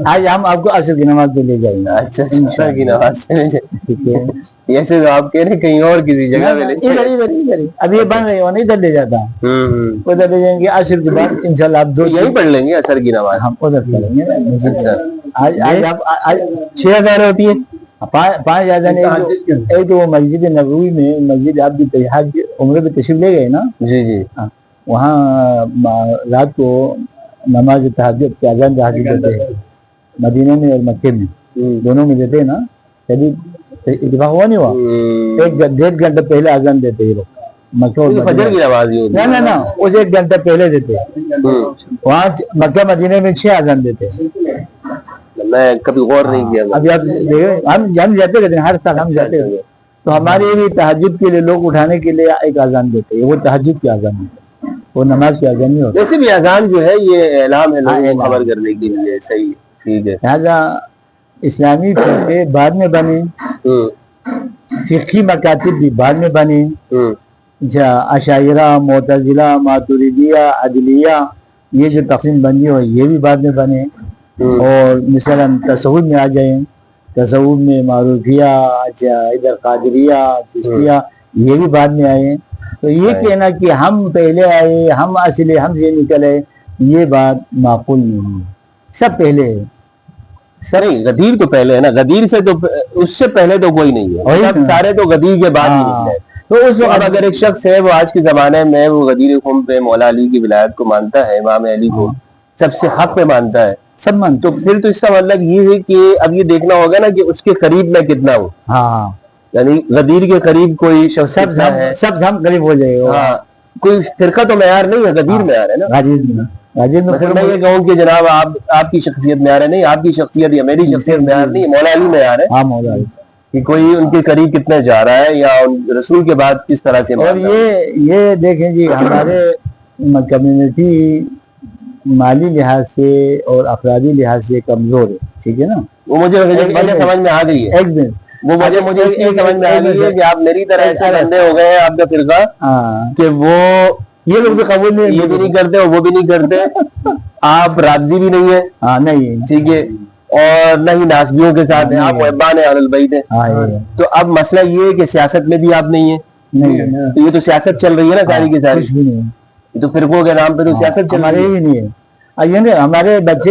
آج ہم آپ کو عصر کی نماز پہ لے جائیں گے. اچھا, عصر کی نماز سے لے جائیں گے. ایسے تو آپ کہہ رہے کہیں اور کسی جگہ پہ لے ادھر ابھی یہ بن رہی ہو ادھر لے جاتا ہوں, ادھر لے جائیں گے. عصر کے بعد انشاءاللہ آپ یہی پڑھ لیں گے عصر کی نماز, ہم ادھر پڑھیں گے. اچھا, آج آپ 6 اذان ہوتی ہے, 5 اذان. ایک تو وہ مسجد نبوی میں, مسجد آپ بھی عمرے پہ تشریف لے گئے نا, جی وہاں رات کو نماز تہجد کے اذان دیتے ہیں مدینہ میں اور مکے میں, دونوں میں دیتے ہیں نا. کبھی اتفاق ہوا نہیں ہوا, 1.5 گھنٹہ پہلے اذان دیتے ہیں مکہ اور فجر کی نماز نہ اس 1 گھنٹہ پہلے دیتے ہیں. وہاں مکہ مدینہ میں 6 اذان دیتے ہیں. میں کبھی غور نہیں کیا. ابھی آپ ہم جاتے رہتے ہیں, ہر سال ہم جاتے رہتے ہیں. تو ہمارے بھی تہجد کے لیے لوگ اٹھانے کے لیے ایک اذان دیتے ہیں, وہ تہجد کی اذان ہے, وہ نماز کی اذان نہیں ہوتی. ویسے بھی اذان جو ہے یہ اعلام ہے لوگوں کو خبر کرنے کے لیے. صحیح, ٹھیک ہے. لہٰذا اسلامی فرقے بعد میں بنے, فقہی مکاتب بھی بعد میں بنے. اشاعرہ, معتزلہ, ماتریدیہ, عدلیہ, یہ جو تقسیم بندی ہو یہ بھی بعد میں بنے. اور مثلا تصوف میں آ جائیں, تصوف میں معروفیہ, ادھر قادریہ, چشتیہ, یہ بھی بعد میں آئے. تو یہ کہنا کہ ہم پہلے آئے, ہم اصل ہم سے نکلے, یہ بات معقول نہیں ہے. سب پہلے ہے. نہیں, غدیر تو پہلے ہے نا. غدیر سے تو اس سے پہلے تو کوئی نہیں ہے, سارے تو غدیر کے بعد ہی نکلے. تو اس وقت اگر ایک شخص ہے وہ آج کے زمانے میں وہ غدیر قوم پہ مولا علی کی ولایت کو مانتا ہے, امام علی کو سب سے حق پہ مانتا ہے, سب مان, تو پھر تو اس کا مطلب یہ ہے کہ اب یہ دیکھنا ہوگا نا کہ اس کے قریب میں کتنا ہوں. ہاں, یعنی غدیر کے قریب کوئی شخص سب ہم قریب ہو جائے گا. ہاں, کوئی فرقہ تو معیار نہیں ہے, غدیر معیار ہے نا. غدیر میں میں یہ کہوں کہ جناب آپ کی شخصیت معیار ہے, نہیں, آپ کی شخصیت یا میری شخصیت معیار نہیں, مولا علی معیار ہے. ہاں, مولا علی کہ کوئی ان کے قریب کتنے جا رہا ہے یا رسول کے بعد کس طرح سے. اور یہ دیکھیں جی, ہمارے کمیونٹی مالی لحاظ سے اور افرادی لحاظ سے کمزور ہے, ٹھیک ہے نا. وہ مجھے سمجھ میں آ گئی ہے. ایک دن وہ مجھے اس لیے سمجھ میں آ گئی ہے کہ آپ میری طرح ایسے بندے ہو گئے ہیں آپ کا فرقہ کہ وہ یہ لوگ بھی قبول نہیں, یہ بھی نہیں کرتے اور وہ بھی نہیں کرتے. آپ راضی بھی نہیں ہے, نہیں, ٹھیک ہے, اور نہ ہی ناسبیوں کے ساتھ ہیں, آپ محبان اہل البیت ہیں. تو اب مسئلہ یہ ہے کہ سیاست میں بھی آپ نہیں ہیں. یہ تو سیاست چل رہی ہے نا ساری کی ساری, تو فرقوں کے نام پہ تو سیاست چل رہی ہے. ہمارے بچے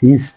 30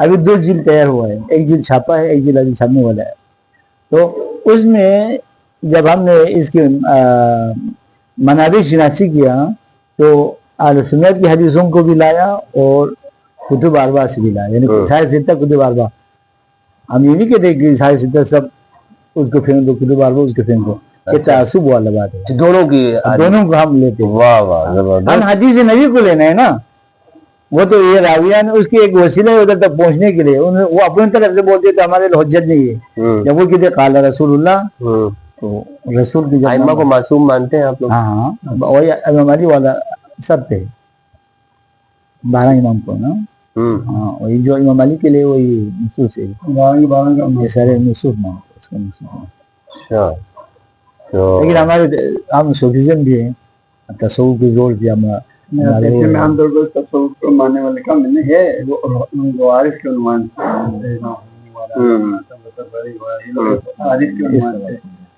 ابھی 2 جلد تیار ہوا ہے, ایک جلد چھاپا ہے, ایک جلد ابھی چھاپنے والا ہے. تو اس میں جب ہم نے اس کی منابع شناسی کیا تو اہل سنت کی حدیثوں کو بھی لایا اور کتب اربعہ سے بھی لایا, یعنی سارے ستہ کتب اربعہ. ہم یہ نہیں کہتے کہ سارے ستہ سب اس کو پھینک دو, کتب اربعہ اس کو پھینک دو, یہ تعصب والا بات ہے. دونوں کو ہم لیتے ہیں. واہ واہ زبردست. ہم حدیث نبی کو لینا ہے نا, وہ تو یہ راویان اس کی ایک وسیلہ ہے ادھر تک پہنچنے کے لیے. وہ اپنی طرف سے بولتے تو ہمارے حجت نہیں ہے. جب وہ کہتے قال رسول اللہ تو رسول کی ائمہ کو معصوم مانتے ہیں آپ لوگ؟ ہاں وہی امام علی والا سب تھے 12 امام کو نا. ہاں وہی جو امام علی کے لیے وہی نصوص ہے, 12 سارے نصوص مانتے اس کا نصوص. لیکن ہمارے ہم صوفیزم بھی ہیں, تصوف کی زور سے ہم عام طور پر تصوف کو ماننے والے کم نہیں ہے. وہ عارف کے عنوان سے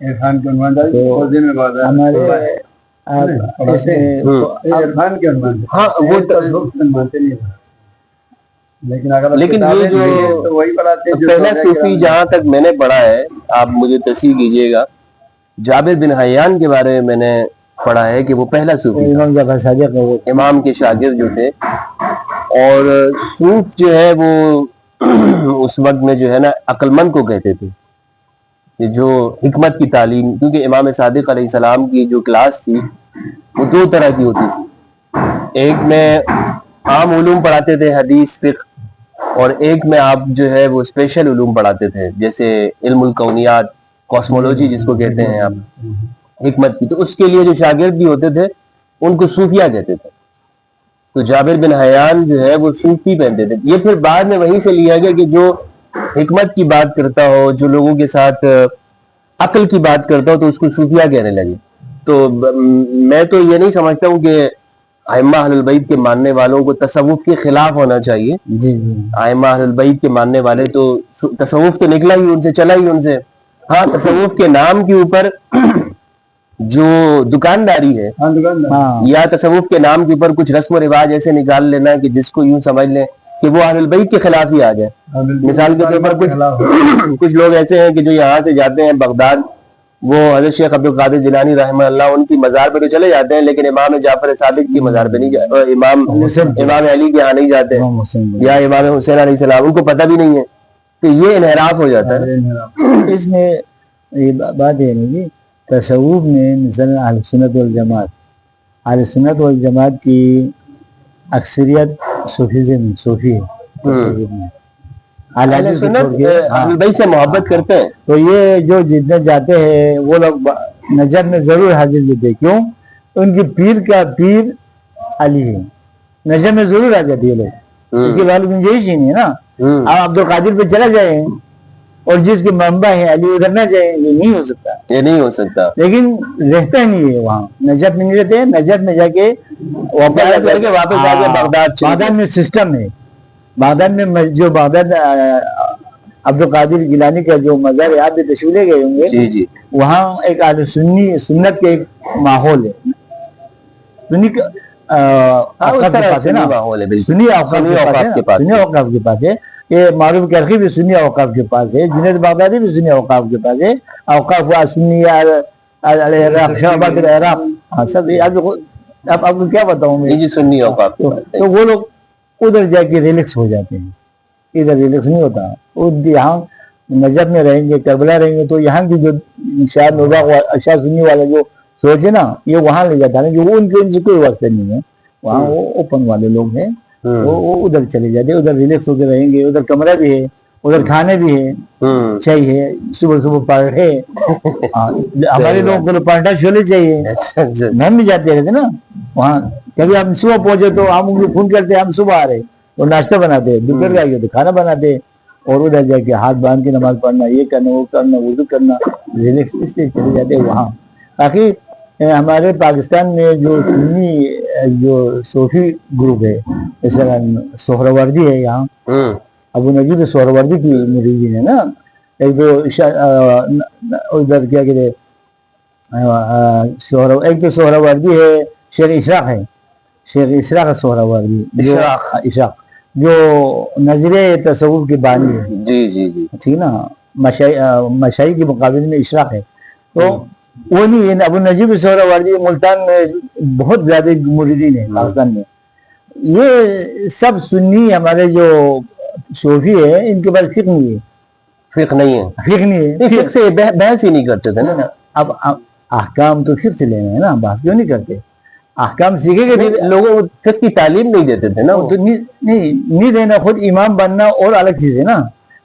عرفان کے عنوان سے ہمارے عرفان کے عنوان سے. ہاں وہ مانتے نہیں, لیکن یہ جو پہلا صوفی جہاں تک میں نے پڑھا ہے, آپ مجھے تصحیح کیجیے گا, جابر بن حیان کے بارے میں نے پڑھا ہے کہ وہ پہلا صوفی امام کے شاگرد جو تھے. اور صوف جو ہے وہ اس وقت میں جو ہے نا عقل مند کو کہتے تھے, کہ جو حکمت کی تعلیم, کیونکہ امام صادق علیہ السلام کی جو کلاس تھی وہ 2 طرح کی ہوتی تھی. ایک میں عام علوم پڑھاتے تھے, حدیث, فقہ, اور ایک میں آپ جو ہے وہ اسپیشل علوم پڑھاتے تھے, جیسے علم الکونیات, کاسمولوجی جس کو کہتے ہیں آپ, حکمت کی. تو اس کے لیے جو شاگرد بھی ہوتے تھے ان کو صوفیہ کہتے تھے. تو جابر بن حیان جو ہے وہ صوفی پہنتے تھے. یہ پھر بعد میں وہیں سے لیا گیا کہ جو حکمت کی بات کرتا ہو, جو لوگوں کے ساتھ عقل کی بات کرتا ہو, تو اس کو صوفیہ کہنے لگے. تو میں تو یہ نہیں سمجھتا ہوں کہ ائمہ اہل البیت کے ماننے والوں کو تصوف کے خلاف ہونا چاہیے. ائمہ اہل البیت کے ماننے والے تو تصوف تو نکلا ہی ان سے, چلا ہی ان سے. ہاں تصوف کے نام کے اوپر جو دکانداری ہے, یا تصوف کے نام کے اوپر کچھ رسم و رواج ایسے نکال لینا کہ جس کو یوں سمجھ لیں کہ وہ اہل البیت کے خلاف ہی آ جائے. مثال کے طور پر کچھ لوگ ایسے ہیں کہ جو یہاں سے جاتے ہیں بغداد, وہ حضرت شیخ عبد القادر جیلانی رحمہ اللہ ان کی مزار پہ تو چلے جاتے ہیں, لیکن امام جعفر صادق کی مزار پہ نہیں جاتے, امام علی کے یہاں نہیں جاتے, یا امام حسین علیہ السلام, ان کو پتہ بھی نہیں ہے. تو یہ انحراف ہو جاتا ہے. اس میں یہ بات ہے نا, تصوف میں مثلا اہل سنت والجماعت, اہل سنت والجماعت کی اکثریت صوفیزم صوفی ہے. تصوف میں اہل سنت اہل بیت سے محبت کرتے ہیں. تو یہ جو جتنے جاتے ہیں وہ لوگ نجف میں ضرور حاضر دیتے ہیں. کیوں؟ ان کی پیر کا پیر علی ہے, نجف میں ضرور آ جاتے ہیں لوگ. اس کے بعد گنجائش ہی نہیں ہے نا. آپ عبد القادر پہ چلا جائیں اور جس کے منبع ہے علی ادھر نہ جائیں, یہ نہیں ہو سکتا, یہ نہیں ہو سکتا. لیکن رہتا نہیں ہے وہاں, نجف میں نہیں رہتے. نجف میں جا کے واپس آ کے بغداد میں سسٹم ہے. بغداد میں جو بغداد عبد القادر گیلانی کا جو مزار ہے, آپ بھی تشریف لے گئے ہوں گے, وہاں ایک اہل سنت کے ایک ماحول ہے. سنی اوقاف کے پاس ہے. یہ معروف کرخی بھی سنی اوقاف کے پاس ہے, جنید بغدادی بھی سنی اوقاف کے پاس ہے. اوقاف سنی سب آپ کو کیا بتاؤں میں, سنی اوقاف. تو وہ لوگ ادھر جا کے ریلیکس ہو جاتے ہیں, ادھر ریلیکس نہیں ہوتا. یہاں نجف میں رہیں گے, کربلا رہیں گے, تو یہاں کی جو شاید اشاع سنی والا جو سوچ ہے نا, یہ وہاں لے جاتا ہے کہ وہ ان سے کوئی واسطہ نہیں ہے. وہاں وہ اوپن والے لوگ ہیں, وہ ادھر چلے جاتے ہیں, ادھر ریلیکس ہو کے رہیں گے. ادھر کمرہ بھی ہے, ادھر کھانے بھی ہے, چاہیے صبح صبح پراٹھے. ہمارے لوگوں کو پراٹھا چھولے چاہیے, ہم بھی جاتے رہتے نا وہاں. کبھی ہم صبح پہنچے تو ہم ان کو فون کرتے ہم صبح آ رہے, اور ناشتہ بناتے, دوپہر آئیے تو کھانا بناتے, اور ادھر جا کے ہاتھ باندھ کے نماز پڑھنا, یہ کرنا, وہ کرنا, وضو کرنا, ریلیکس اس لیے چلے جاتے وہاں. باقی ہمارے پاکستان میں جو سنی جو صوفی گروپ ہے, مثلا سہروردی ہے یہاں, ابو نجیب سہروردی کی مریدین ہے نا. ایک تو ادھر کیا کہتے ایک تو سہروردی ہے, شیخ اشراق ہے, شیخ اشراق سہروردی, اشراق جو نظریہ تصوف کے بانی ہے، جی جی جی ٹھیک نا، مشائی کے مقابلے میں اشراق ہے، تو وہ نہیں ہے۔ ابو نجیب سہروردی ملتان میں بہت زیادہ مریدین ہیں پاکستان میں، یہ سب سنی ہمارے جو صوفی ہے، ان کے پاس فقہ نہیں ہے، فقہ نہیں ہے، فقہ نہیں ہے، فقہ سے بحث ہی نہیں کرتے تھے نا۔ اب احکام تو فقہ سے لینے ہیں نا، بحث کیوں نہیں کرتے؟ احکام سیکھے گے، لوگوں کو فقہ کی تعلیم نہیں دیتے تھے نا، تو نہیں دینا، خود امام بننا اور الگ چیز ہے نا،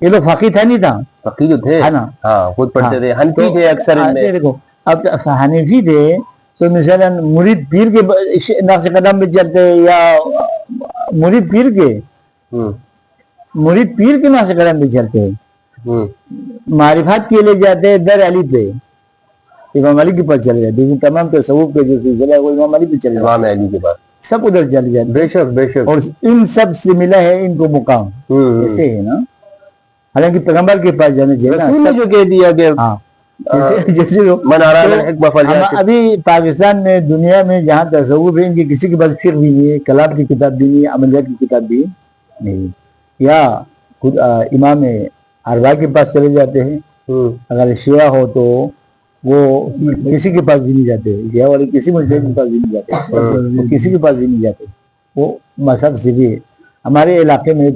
یہ لوگ فقیہ تھا نہیں تھا، فقیہ جو تھے ہے نا، ہاں خود پڑھتے تھے، حنفی تھے اکثر ان میں۔ دیکھو اب حنفی تھے تو مثلا مرید پیر کے نقش قدم پہ چلتے، یا مرید پیر کے نقش قدم پہ چلتے، معرفت کے لیے جاتے ہیں در علی پہ، امام علی کے پاس چلے جاتے، لیکن تمام تصوف کے جو سلسلہ ہے وہ امام علی پہ چلے جاتے، امام علی کے پاس سب ادھر چلے جاتے، بے شک بے شک، اور ان سب سے ملا ہے ان کو مقام، ایسے ہے نا، حالانکہ پیغمبر کے پاس جانے چاہیے نا، رسول نے جو کہہ دیا کہ ہاں جیسے من اراد الحکمہ فلیأتی۔ ابھی پاکستان میں، دنیا میں جہاں تصوف ہے، ان کی کسی کے پاس فقہ بھی نہیں ہے، کلام کی کتاب بھی نہیں ہے، عملیات کی کتاب بھی نہیں، یا خود امام اربعہ کے پاس چلے جاتے ہیں، اگر شیعہ ہو تو وہ کسی کے پاس بھی نہیں جاتے، شیعہ والے کسی مجتہد کے پاس بھی نہیں جاتے، وہ کسی کے پاس بھی نہیں جاتے، وہ مذہب سے بھی۔ ہمارے علاقے میں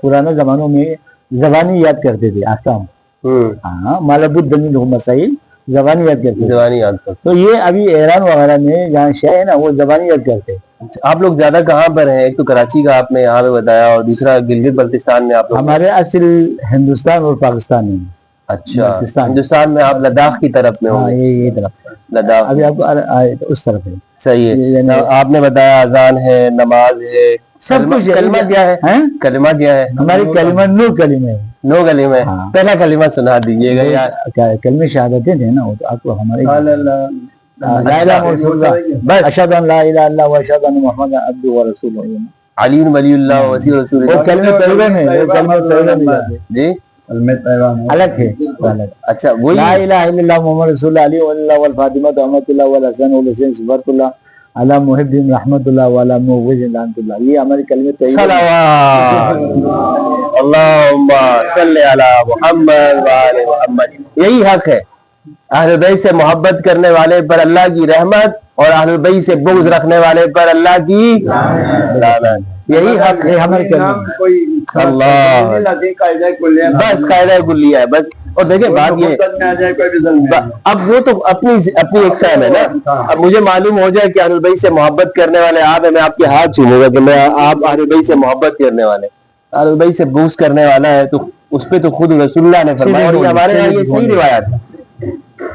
پرانے زمانوں میں زبانی یاد کرتے تھے احکام، ہاں مالب الدلیل مسائل زبانی یاد کرتے، زبانی یاد کرتے۔ تو یہ ابھی ایران وغیرہ میں جہاں شیعہ ہے نا، وہ زبانی یاد کرتے۔ آپ لوگ زیادہ کہاں پر ہیں؟ ایک تو کراچی کا آپ نے یہاں پہ بتایا، اور دوسرا گلگت بلتستان میں آپ لوگ؟ ہمارے اصل ہندوستان اور پاکستان میں۔ اچھا، ہندوستان میں آپ لداخ کی طرف میں ہوں ہاں، گے؟ یہ طرف لداخ ابھی آپ کو اس طرف ہے، صحیح ہے۔ آپ نے بتایا اذان ہے، نماز ہے، سب کچھ ہے۔ کلمہ کیا ہے؟ کلمہ کیا ہے؟ ہماری کلمہ نو کلمہ ہے، نو کلمہ ہے، پہلا کلمہ سنا دیجیے گا یار۔ کلمہ شہادتیں تھے نا، وہ تو آپ کو ہمارے لا الہ الا اللہ، بس اشہد ان لا الہ الا اللہ و اشہد ان محمد عبدہ و رسولہ، علی ولی اللہ وسیع رسول وہ اللہ، کلمہ طیبہ میں، وہ کلمہ طیبہ میں جی الگ ہے، الگ۔ اچھا وہی لا الہ الا اللہ محمد رسول اللہ، علی ولی اللہ والفاطمہ احمد اللہ والحسن والحسین صفات اللہ علی محب رحمت اللہ وعلی موغز لعنت اللہ، یہ ہماری کلمہ طیبہ۔ صلوات اللہم صلی علی محمد وآل محمد، یہی حق ہے۔ اہل بیت سے محبت کرنے والے پر اللہ کی رحمت، اور اہل بیت سے بغض رکھنے والے پر اللہ کی لعنت، یہی حق ہے ہمارے کلمہ۔ اللہ بس قاعدہ کلیہ ہے بس۔ اور دیکھیں بات یہ، اب وہ تو اپنی ایک فہم ہے نا، اب مجھے معلوم ہو جائے کہ اہل بیت سے محبت کرنے والے آپ ہیں، میں آپ کے ہاتھ چوموں گا کہ میں آپ اہل بیت سے محبت کرنے والے، اہل بیت سے بغض کرنے والا ہے تو اس پہ تو خود رسول اللہ نے فرمایا، اور یہ ہمارے یہاں یہ صحیح روایت ہے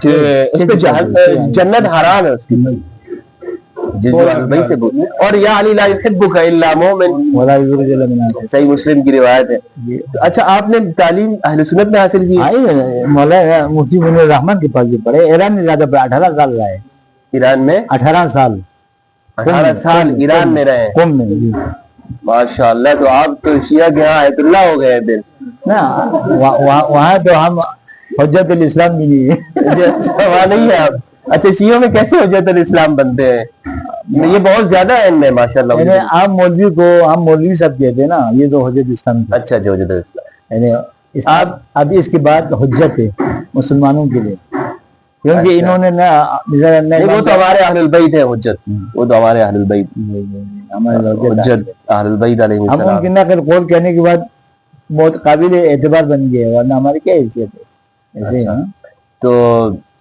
کہ اس پہ جنت حرام ہے اس کی، جو اہل بیت سے بغض۔ اور یا علی لا یحبک الا مومن، صحیح مسلم کی روایت ہے۔ اچھا، آپ نے تعلیم اہل سنت میں حاصل کی؟ مولانا مفتی منیر الرحمن کے پاس بھی پڑھے، ایران میں زیادہ پڑھے، 18 سال رہے ایران میں، 18 سال 18 سال ایران میں رہے، قم میں، جی ماشاء اللہ۔ تو آپ تو شیعہ کے ہاں آیت اللہ ہو گئے دل نا، وہاں تو ہم حجت الاسلام بھی نہیں ہے، وہاں نہیں ہے آپ؟ اچھا، شیعوں میں کیسے حجت الاسلام بنتے ہیں؟ یہ بہت زیادہ ہے ان میں ماشاء اللہ۔ عام مولوی کو ہم مولوی سب کہتے ہیں نا، یہ تو حجت اسلام۔ اچھا جو حجت الاسلام، یعنی اب اس کے بعد حجت ہے مسلمانوں کے لیے، کیونکہ انہوں نے وہ تو ہمارے اہل البیت ہے حجت، وہ تو ہمارے اہل البیت، حجت اہل البیت علیہ ہم السلام۔ ان کی نقل قول کہنے کے بعد بہت قابل اعتبار بن گئے، ورنہ ہماری کیا حیثیت ہے ایسے ہی۔ تو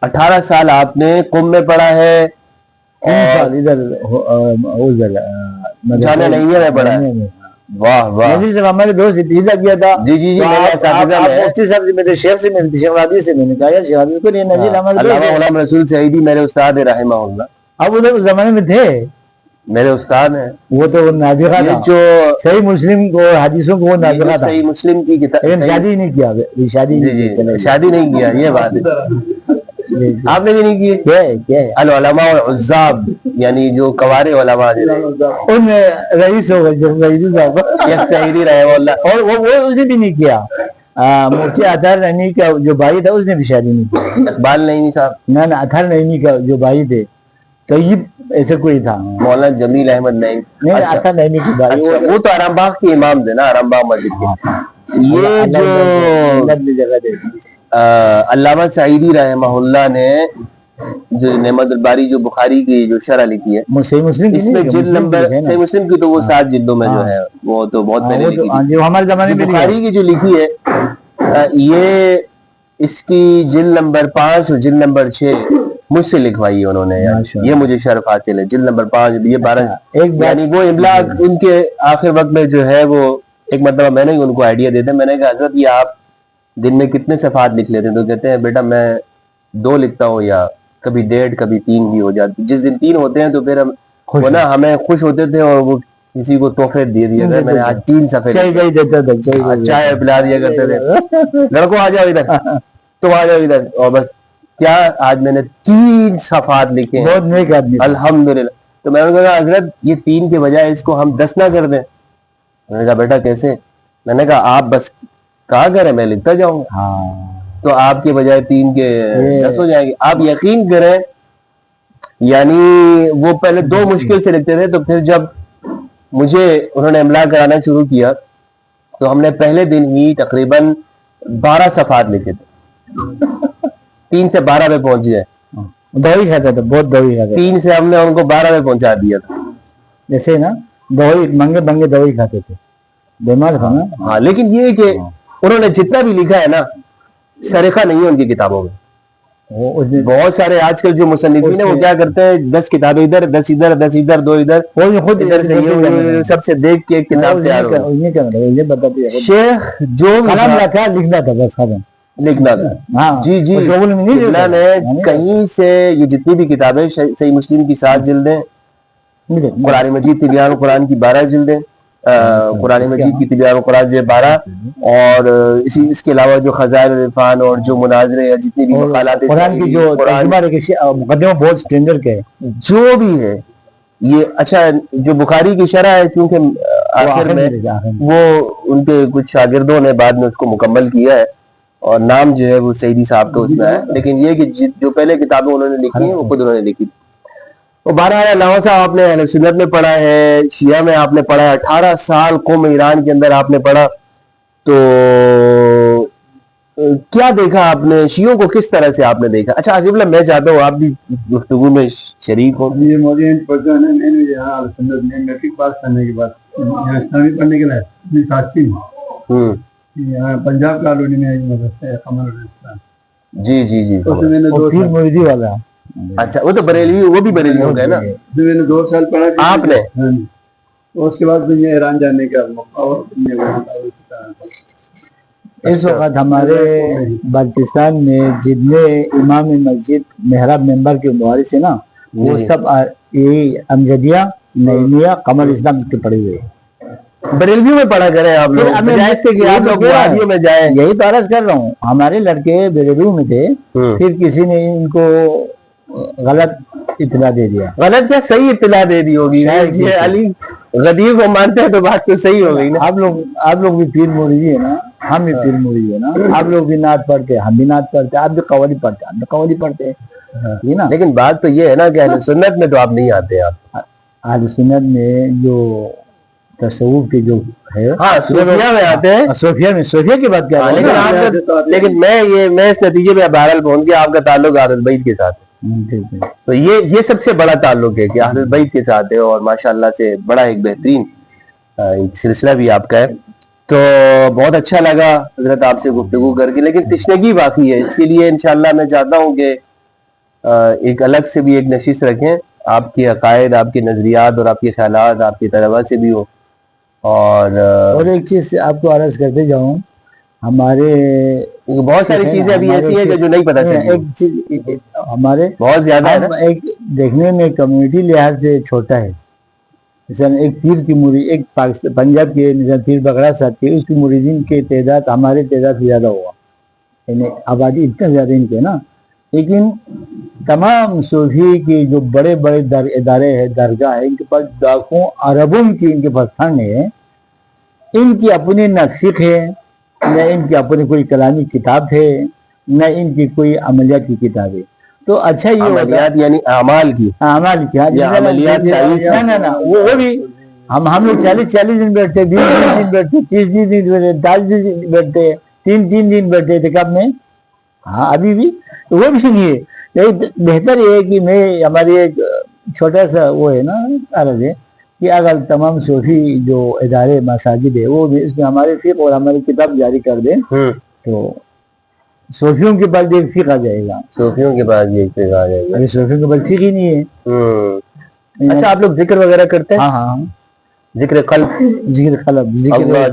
18 سال آپ نے قم میں پڑھا ہے، 3 سال ادھر جانا نہیں ہے پڑھا ہے؟ واہ واہ، مجھے صرف ہمارے دوست اتحادہ کیا تھا، جی جی جی، میرے اساتذہ میں مفتی صاحب سے، میرے شیخ سے ملتے، شیخ رادی سے میں نے کہا یار شیخ رادی کو نہیں نظیر ہمارے علامہ غلام رسول سعیدی میرے استاد رحمہ اللہ، اب ادھر اس زمانے میں تھے، میرے استاد ہیں، وہ تو نابغہ تھا، جو صحیح مسلم کو حدیثوں کو وہ نابغہ تھا، صحیح مسلم کی کتاب، لیکن شادی نہیں کیا، شادی شادی نہیں کیا، یہ بات ہے، آپ نے بھی نہیں کی؟ کیا ہے العلماء والعزاب، یعنی جو کوارے علماء ان رئیس ہوگا جو رئیس صاحب سعیدی رحمہ اللہ، اور وہ اس نے بھی نہیں کیا، مفتی اطہر نعیمی کا جو بھائی تھا اس نے بھی شادی نہیں کی، اقبال نعیمی صاحب، نہ اطہر نعیمی کا جو بھائی تھے طیب ایسے کوئی تھا مولانا جمیل احمد نعیم. نہیں آتا نعیمی کی بات وہ تو آرام باغ کے امام تھے نا, آرام باغ مسجد کے. یہ جو علامہ سعیدی رحمہ اللہ نے جو نعمت الباری جو بخاری کی جو شرح لکھی ہے, صحیح مسلم اس میں جلد نمبر صحیح مسلم کی تو وہ 7 جلدوں میں جو ہے وہ تو بہت پہلے لکھی تھی. جو ہمارے زمانے میں بخاری کی جو لکھی ہے یہ اس کی جلد نمبر 5 اور جلد نمبر 6 مجھ سے لکھوائی ہے انہوں نے. یہ مجھے شرف حاصل ہے. جلد نمبر 5 یہ 12 یعنی وہ املا ان کے آخر وقت میں جو ہے وہ ایک مرتبہ میں نے ان کو آئیڈیا دیا تھا. میں نے کہا حضرت یہ آپ دن میں کتنے صفحات لکھ لیتے ہیں؟ تو کہتے ہیں بیٹا میں 2 لکھتا ہوں, یا کبھی 1.5 کبھی 3 بھی ہو جاتی. جس دن 3 ہوتے ہیں تو پھر وہ نا ہمیں خوش ہوتے تھے اور وہ کسی کو تحفے دے دیا تھا. میں نے آج 3 صفحے چائے پلا دیا کرتے تھے, لڑکوں آ جاؤ ادھر, تم آ جاؤ ادھر. اور بس کیا آج میں نے 3 صفحات لکھے ہیں الحمدللہ. تو میں نے کہا حضرت یہ 3 کے بجائے اس کو ہم 10 نہ کر دیں. میں نے کہا بیٹا کیسے؟ میں نے کہا آپ بس کہا کریں میں لکھتا جاؤں گا, تو آپ کے بجائے 3 کے 10 ہو جائیں گے. آپ یقین کریں یعنی وہ پہلے 2 مشکل سے لکھتے تھے, تو پھر جب مجھے انہوں نے املا کرانا شروع کیا تو ہم نے پہلے دن ہی تقریباً 12 صفحات لکھے تھے. 3 سے 12 پہ پہنچ گئے. دوائی کھاتا تھا, بہت دوائی کھاتا. 3 سے ہم نے ان کو 12 پہ پہنچا دیا تھا. جیسے نا دوائی منگے بنگے دوائی کھاتے تھے, بیمار تھا نا. ہاں لیکن یہ کہ انہوں نے جتنا بھی لکھا ہے نا سریقہ نہیں ہے ان کی کتابوں میں. بہت سارے آج کل جو مصنفین ہیں وہ کیا کرتے ہیں 10 کتابیں ادھر 10 ادھر 10 ادھر 2 ادھر, خود ادھر سے سب سے دیکھ کے ایک کتاب تیار ہو. شیخ جو رکھا لکھنا تھا بس لکھنا تھا. جی جی لکھنا نے کہیں سے یہ جتنی بھی کتابیں صحیح مسلم کی 7 جلدیں, قرآن مجید تبیان قرآن کی 12 جلدیں, قرآن مجید کی تبیان قرآن جو 12, اور اس کے علاوہ جو خزائن العرفان اور جو مناظرے یا جتنی بھی مقالات قرآن کی جو مقدمہ بہت سٹینڈرڈ کے جو بھی ہے یہ. اچھا جو بخاری کی شرح ہے کیونکہ آخر میں وہ ان کے کچھ شاگردوں نے بعد میں اس کو مکمل کیا ہے اور نام جو ہے وہ سعیدی صاحب کا اس میں ہے, لیکن یہ کہ جو پہلے کتابیں انہوں نے لکھی ہیں وہ خود انہوں نے لکھی. وہ 12 علامہ صاحب آپ نے اہل سنت میں پڑھا ہے, شیعہ میں آپ نے پڑھا ہے, 18 سال قوم ایران کے اندر آپ نے پڑھا. تو کیا دیکھا آپ نے شیعوں کو, کس طرح سے آپ نے دیکھا؟ اچھا عاقب اللہ میں چاہتا ہوں آپ بھی گفتگو میں شریک ہوں. یہ مودی میں نے یہاں اہل سنت میں میٹرک پاس کرنے کے بعد اسلامی پڑھنے کے لیے ساتھی ہوں یہاں پنجاب کالونی میں مدرسہ ہے قمر الاسلام. جی جی جی میں نے 2 سال مریدی والا. اچھا وہ تو بریلوی, وہ بھی بریلوی ہو گئے نا. میں نے 2 سال پڑھا آپ نے. اس کے بعد مجھے ایران جانے کا موقع. اس وقت ہمارے پاکستان میں جتنے امام مسجد محراب ممبر کے مبارک ہیں نا وہ سب یہی امجدیہ نعیمیہ قمر اسلام کے پڑھے ہوئے ہیں. بریلویوں میں پڑھا کریں آپ لوگ, میں جائیں. یہی تو عرض کر رہا ہوں, ہمارے لڑکے بریلویوں میں تھے, پھر کسی نے ان کو غلط اطلاع دے دیا. غلط کیا صحیح اطلاع دے دی ہوگی. علی غدیر کو مانتے ہیں تو بات تو صحیح ہو گئی نا. آپ لوگ بھی پیر مریدی ہے نا, ہم بھی پیر مریدی ہے نا. آپ لوگ بھی نعت پڑھتے, ہم بھی نعت پڑھتے, آپ بھی قوالی پڑھتے, ہم بھی قوالی پڑھتے ہیں نا. لیکن بات تو یہ ہے نا کہ اہل سنت میں تو آپ نہیں آتے. آپ اہل سنت میں جو تصوف کے جو ہے صوفیہ میں آتے ہیں. صوفیہ کی بات کر رہا ہوں. لیکن میں اس نتیجے پہ بہرحال پہنچ گیا آپ کا تعلق اہل بیت کے ساتھ ہے. تو یہ سب سے بڑا تعلق ہے کہ اہل بیت کے ساتھ ہے, اور ماشاءاللہ سے بڑا ایک بہترین ایک سلسلہ بھی آپ کا ہے. تو بہت اچھا لگا حضرت آپ سے گفتگو کر کے, لیکن تشنگی باقی ہے. اس کے لیے انشاءاللہ میں چاہتا ہوں کہ ایک الگ سے بھی ایک نشست رکھیں, آپ کے عقائد, آپ کے نظریات اور آپ کے خیالات آپ کے طلباء سے بھی ہو. اور ایک چیز آپ کو عرض کرتے جاؤں, ہمارے بہت ساری چیزیں ابھی ایسی ہیں کہ جو نہیں پتہ چلی. ایک چیز ہمارے بہت زیادہ ہے نا, ایک دیکھنے میں کمیونٹی لحاظ سے چھوٹا ہے. مثلا ایک پیر کی مرید, ایک پنجاب کے مثلا پیر بغرا صاحب کے, اس کی مریدین کی تعداد ہمارے تعداد سے زیادہ ہوا, یعنی آبادی اتنا زیادہ ان کے نا. لیکن تمام صوفی کے جو بڑے بڑے ادارے ہیں, درگاہ ہے, ان کے پاس لاکھوں اربوں کی ان کے پاس فنڈ ہے. ان کی اپنی نہ فقہ ہے, نہ ان کی اپنی کوئی کلامی کتاب ہے, نہ ان کی کوئی عملیات کی کتاب ہے. تو اچھا یہ عملیات یعنی اعمال کی عملیات نا وہ بھی ہم لوگ 40 دن بیٹھتے, 20 دن بیٹھتے, 30 دن بیٹھتے, 10 دن بیٹھتے, 3 دن بیٹھتے تھے کب میں. ہاں ابھی بھی وہ بھی نہیں ہے. بہتر یہ ہے کہ میں ہماری ایک چھوٹا سا وہ ہے نا عرض ہے کہ اگر تمام صوفی جو ادارے مساجد ہے وہ بھی اس میں ہمارے فقہ اور ہماری کتاب جاری کر دیں تو صوفیوں کے پاس ایک فقہ آ جائے گا. صوفیوں کے پاس ایک فقہ آ جائے گا. ابھی صوفیوں کے پاس فقہ ہی نہیں ہے. اچھا آپ لوگ ذکر وغیرہ کرتے ہیں؟ ہاں ذکر قلب, ذکر قلب, ذکر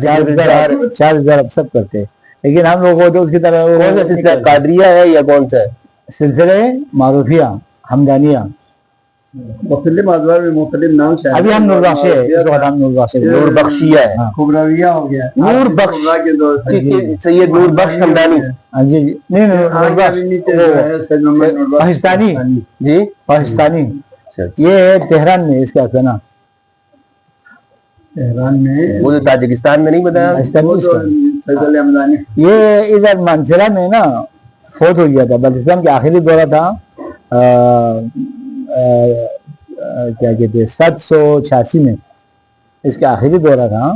چار ضرب سب کرتے ہیں. لیکن ہم لوگ تو اس کی طرح کون سا سلسلہ قادریہ ہے یا کون سا ہے؟ سلسلہ معروفیہ حمدانیہ مختلف ادوار میں مختلف نام سے. ابھی ہم نور بخشی ہے, اس وقت ہم نور بخشی نور بخشیہ ہے, کبراویہ ہو گیا, نور بخش سید نور بخش حمدانی. ہاں جی نہیں نور بخش پاکستانی جی پاکستانی یہ ہے تہران میں اس کا نا تہران میں. وہ تو تاجکستان میں نہیں بتایا. یہ ادھر منصرہ میں نا فوت ہو گیا تھا. بلوچستان کا آخری دورہ تھا کیا کہتے ہیں 786 میں اس کا آخری دورہ تھا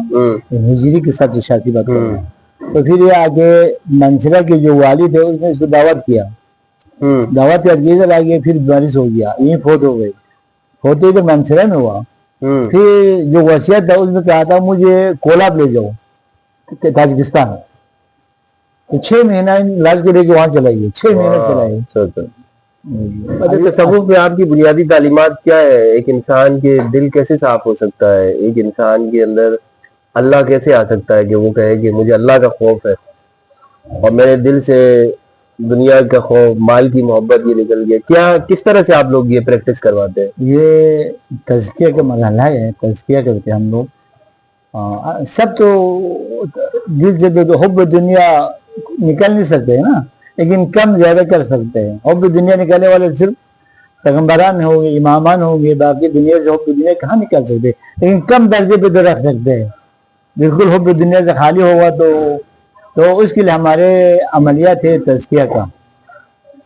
ہجری کی 786 بات کر رہا ہوں. تو پھر یہ آگے منصرہ کے جو والد ہے اس نے اس کو دعوت کیا ادھر آگے پھر بارش ہو گیا یہیں فوت ہو گئی. فوت ادھر منصرہ میں ہوا. پھر جو وصیت تھا اس میں کہا تھا مجھے کولاب لے جاؤ تاجکستان. 6 مہینہ علاج کو لے کے وہاں چلائیے. 6 مہینے چلائیے. تصوف میں آپ کی بنیادی تعلیمات کیا ہے؟ ایک انسان کے دل کیسے صاف ہو سکتا ہے؟ ایک انسان کے اندر اللہ کیسے آ سکتا ہے کہ وہ کہے کہ مجھے اللہ کا خوف ہے اور میرے دل سے دنیا کا خوف, مال کی محبت یہ نکل گیا؟ کیا کس طرح سے آپ لوگ یہ پریکٹس کرواتے ہیں؟ یہ تزکیہ کا مرحلہ ہے. تزکیہ کرتے ہیں ہم لوگ. سب تو دل سے تو حب دنیا نکل نہیں سکتے نا, لیکن کم زیادہ کر سکتے ہیں. حب دنیا نکالنے والے صرف پیغمبران ہوں گے, امامان ہوں گے. باقی دنیا سے حب دنیا کہاں نکال سکتے, لیکن کم درجے پہ تو رکھ سکتے ہیں. بالکل حب دنیا سے خالی ہوگا تو اس کے لیے ہمارے عملیات ہے تزکیہ کا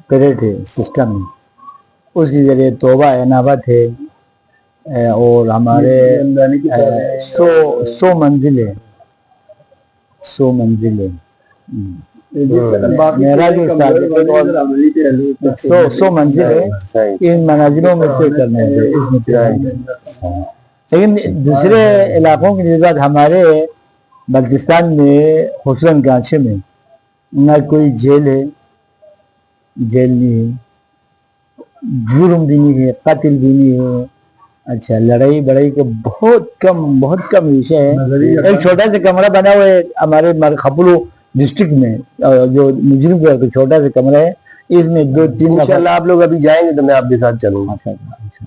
پیریڈ ہے سسٹم ہے. اس کے ذریعے توبہ انابت ہے اور ہمارے 100 منزل ہے. 100 منزل ہے. میرا جو 100 منزل ہے. ان منازلوں میں طے کرنا ہے اس میں. لیکن دوسرے علاقوں کی نسبت ہمارے بلوچستان میں خصوصاً گانچے میں نہ کوئی جیل ہے, جیل نہیں ہے, جرم بھی نہیں ہے, قتل بھی نہیں ہے. اچھا لڑائی بڑائی کا بہت کم وشے ہے. ایک چھوٹا سا کمرہ بنا ہوا ہے ہمارے خپلو ڈسٹرکٹ میں جو مجرم کا چھوٹا سا کمرہ ہے. اس میں 2-3 انشاءاللہ آپ لوگ ابھی جائیں گے تو میں آپ کے ساتھ چلوں گا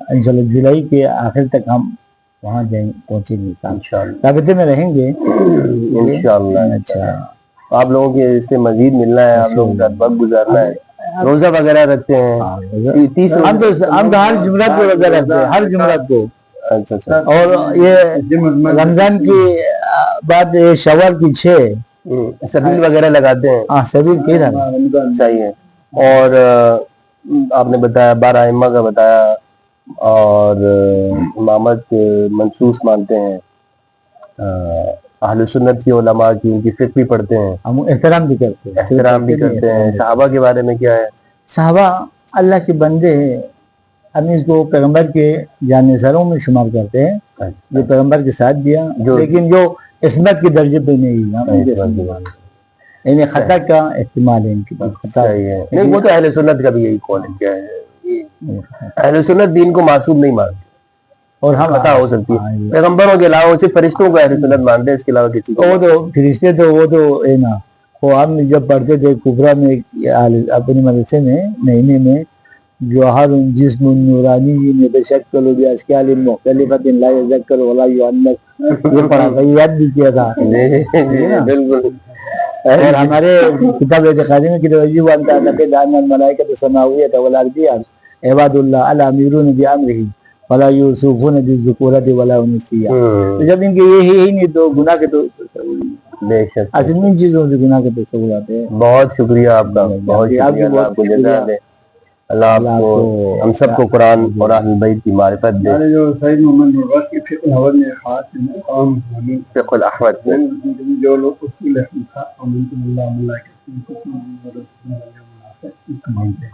انشاءاللہ. جولائی کے آخر تک ہم وہاں پہنچیں گے. رابطے میں رہیں گے انشاءاللہ. اچھا آپ لوگوں کے اس سے مزید ملنا ہے, آپ لوگوں کا وقت گزارنا ہے. روزہ وغیرہ رکھتے ہیں؟ ہم تو ہر جمعرات کو روزہ رکھتے ہیں, ہر جمعرات کو. اچھا. اور یہ رمضان کی بعد شوال کی 6 سبیل وغیرہ لگاتے ہیں؟ ہاں سبیل کی صحیح ہے. اور آپ نے بتایا 12 ائمہ کا بتایا اور امامت منصوص مانتے ہیں. اہل سنت کی علماء کی ان کی فقہ بھی پڑھتے ہیں, ہم احترام بھی کرتے ہیں. صحابہ کے بارے میں کیا ہے؟ صحابہ اللہ کے بندے ہیں. ہم اس کو پیغمبر کے جانثاروں میں شمار کرتے ہیں جو پیغمبر کے ساتھ دیا, لیکن جو عصمت کے درجے پہ نہیں, یعنی خطا کا احتمال ہے ان کے پاس. نہیں وہ تو اہل سنت کا بھی یہی قول ہے. کیا ہے اہل سنت دین کو معصوم نہیں مانتے اور ہم خطا ہو سکتی ہے. پیغمبروں کے علاوہ صرف فرشتوں کو اہل سنت مانتے ہیں, اس کے علاوہ کسی کو. وہ تو فرشتے تو وہ تو ہے نا. وہ ہم جب پڑھتے تھے کبرا میں اپنے مدرسے میں نئینے میں جوہر جسم نورانی متشکل باشکال مختلفۃ لا یذکر ولا یؤنث, یہ پڑھا تھا, یاد بھی کیا تھا. بالکل. اور ہمارے کتاب اعتقادی میں کتاب وانت نقد ان الملائکۃ السماویۃ والارضیۃ عباد اللہ الامرون بامرہ ولا یوصفون بالذکورۃ ولا انثیۃ. تو جب ان کے یہی نہیں تو گناہ کے تو بے شک اصل میں چیزوں سے گناہ کے تصور آتے ہیں. بہت شکریہ آپ کا, بہت شکریہ. آپ کو جزا دے. اللہ آپ کو ہم سب کو قرآن اور اہل بیت کی معرفت دے. جو سید محمد نوربخش کی فقہ الاحوال میں خاص فقہ الاحوال جو لوگ اصول مانتے ہیں،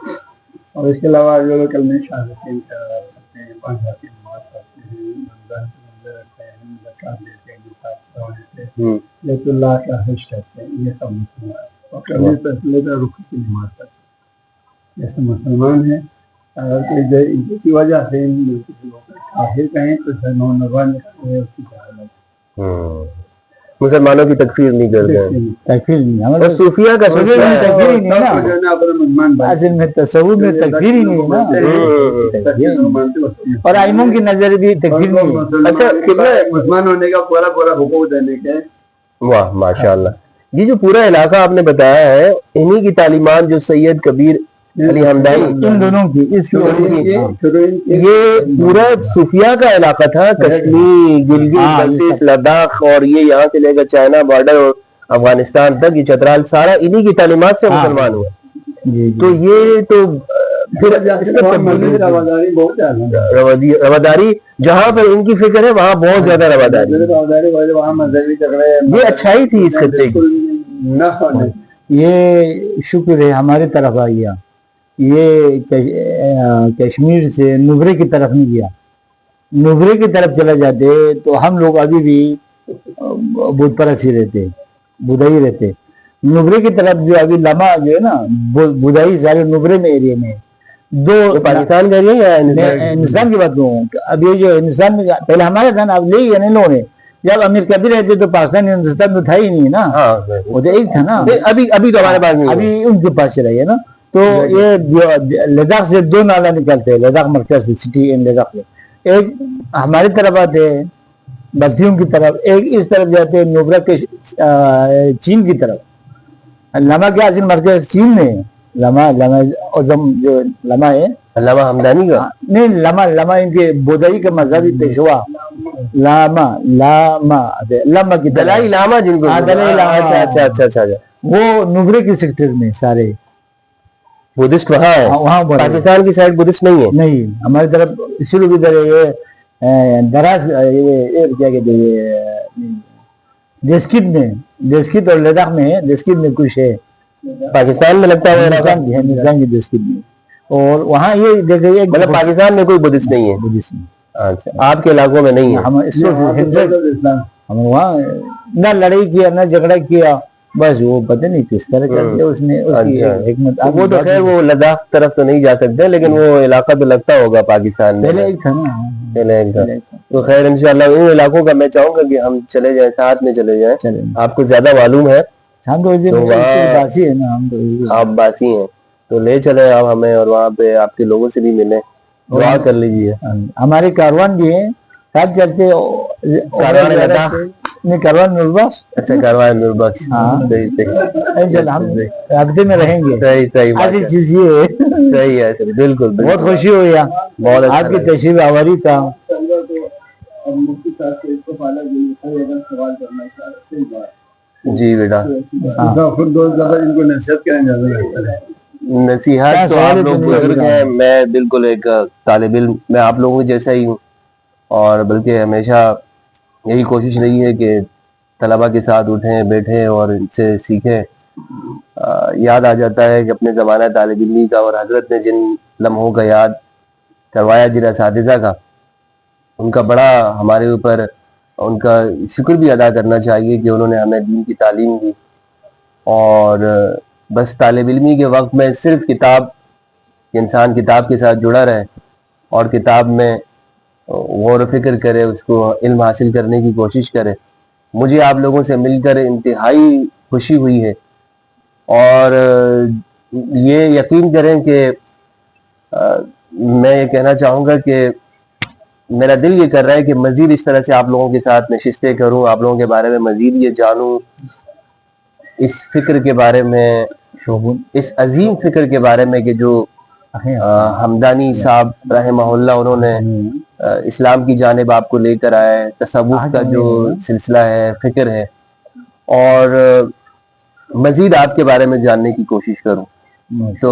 اور اس کے علاوہ جو لوگ کلمہ شہادتین کرتے ہیں، 5 وقت کی نماز پڑھتے ہیں، رمضان کے روزے رکھتے ہیں، زکات دیتے ہیں، نصاب پڑھتے ہیں، بیت اللہ کا حج کرتے ہیں، یہ سب مسلمان ہیں. اور کبھی فیصلے کا رخ کی نماز پڑھتے ہیں، یہ سب مسلمان ہیں. اگر کی وجہ سے کسی لوگ کافر کہیں تو اس کی مسلمانوں کی تکفیر نہیں کرتے ہیں. تکفیر نہیں، اور صوفیہ کا تکفیر ہی نہیں نا، اصل میں تصوف میں تکفیر ہی نہیں نا، اور ائموں کی نظر بھی تکفیر نہیں ہے. اچھا مسلمان ہونے کا پورا پورا حقوق دینے کے. واہ ماشاء اللہ. یہ جو پورا علاقہ آپ نے بتایا ہے، انہی کی تعلیمات جو سید کبیر علی ہمدانی ان دونوں کی، اس کی یہ پورا صوفیہ کا علاقہ تھا. کشمیر، گلگت بلتستان، لداخ، اور یہ یہاں سے لے کر چائنا بارڈر اور افغانستان تک یہ چترال سارا انہی کی تعلیمات سے مسلمان ہوا. تو یہ تو پھر رواداری جہاں پر ان کی فکر ہے وہاں بہت زیادہ رواداری. یہ اچھائی تھی اس خطے کی. یہ شکر ہے ہماری طرف آ گیا. یہ کشمیر سے نبرے کی طرف نہیں گیا. نبرے کی طرف چلا جاتے تو ہم لوگ ابھی بھی بت پرستی رہتے، بدھائی رہتے. نبرے کی طرف جو ابھی لمحہ جو ہے نا بدھائی سارے نبرے میں ایریا میں دو. پاکستان کا ایریا یا ہندوستان کی بات کروں. اب یہ جو ہندوستان میں پہلے ہمارا تھا نا، اب لے گیا نہیں لوگوں نے. جب امیر کبھی رہتے تو پاکستان ہندوستان تو تھا ہی نہیں نا، وہ تو ایک تھا نا. ابھی تو ہمارے پاس نہیں، ابھی ان کے پاس چلا گیا نا. تو یہ لداخ سے 2 نالا نکلتے ہیں، لداخ مرکز سے، سٹی ان لداخ سے. ایک ہماری طرف آتے ہیں بلتیوں کی طرف، ایک اس طرف جاتے ہیں نوبرا کے چین کی طرف. لما کے اصل مرکز چین میں ہے. لما جو لما ہے علامہ ہمدانی کا نہیں، لما ان کے بودائی کا مذہبی پیشوا لاما کی دلائی لاما جن کو. دلائی لاما. اچھا وہ نبرے کے سیکٹر میں سارے بدھسٹ وہاں ہے. وہاں پاکستان کی سائڈ بدھسٹ نہیں ہے. نہیں، ہماری طرف شروع کی طرح یہ دراز کیا کہتے ہیں ڈیسکٹ اور لداخ میں ہے. ڈیسکٹ میں کچھ ہے، پاکستان میں لگتا ہے ہندوستان کی ڈیسکٹ میں. اور وہاں یہ دیکھیں مطلب پاکستان میں کوئی بدھسٹ نہیں ہے. اچھا، آپ کے علاقوں میں نہیں ہے. ہم وہاں نہ لڑائی کیا نہ جھگڑا کیا، بس وہ پتہ نہیں کس طرح کرتے اس نے حکمت. وہ تو خیر وہ لداخ طرف تو نہیں جا سکتے، لیکن وہ علاقہ تو لگتا ہوگا پاکستان میں. پہلے ایک تھا نا. تو خیر انشاءاللہ ان علاقوں کا میں چاہوں گا کہ ہم چلے جائیں، ساتھ میں چلے جائیں. آپ کو زیادہ معلوم ہے، ہم تو باسی ہے نا، ہم تو آپ باسی ہیں، تو لے چلے آپ ہمیں، اور وہاں پہ آپ کے لوگوں سے بھی ملیں، دعا کر لیجیے. ہمارے کاروان بھی ہیں ساتھ چلتے. کاروان نوربخش. اچھا، کاروان نوربخش. رابطے میں رہیں گے. صحیح چیز یہ ہے. صحیح ہے، بالکل. بہت خوشی ہوئی بہت آپ کی تشریف آوری تھا. جی بیٹا، نصیحت تو آپ لوگ بزرگ ہیں، میں بالکل ایک طالب علم، میں آپ لوگوں جیسا ہی ہوں، اور بلکہ ہمیشہ یہی کوشش رہی ہے کہ طلبہ کے ساتھ اٹھیں بیٹھیں اور ان سے سیکھیں. یاد آ جاتا ہے کہ اپنے زمانہ طالب علمی کا، اور حضرت نے جن لمحوں کا یاد کروایا جن اساتذہ کا، ان کا بڑا ہمارے اوپر ان کا شکر بھی ادا کرنا چاہیے کہ انہوں نے ہمیں دین کی تعلیم دی. اور بس طالب علمی کے وقت میں صرف کتاب، انسان کتاب کے ساتھ جڑا رہے اور کتاب میں غور و فکر کرے، اس کو علم حاصل کرنے کی کوشش کرے. مجھے آپ لوگوں سے مل کر انتہائی خوشی ہوئی ہے، اور یہ یقین کریں کہ میں یہ کہنا چاہوں گا کہ میرا دل یہ کر رہا ہے کہ مزید اس طرح سے آپ لوگوں کے ساتھ نشستیں کروں، آپ لوگوں کے بارے میں مزید یہ جانوں، اس فکر کے بارے میں، اس عظیم فکر کے بارے میں کہ جو ہمدانی صاحب رحمہ اللہ انہوں نے اسلام کی جانب آپ کو لے کر آئے. تصوف کا جو سلسلہ ہے، فکر ہے، اور مزید آپ کے بارے میں جاننے کی کوشش کروں. تو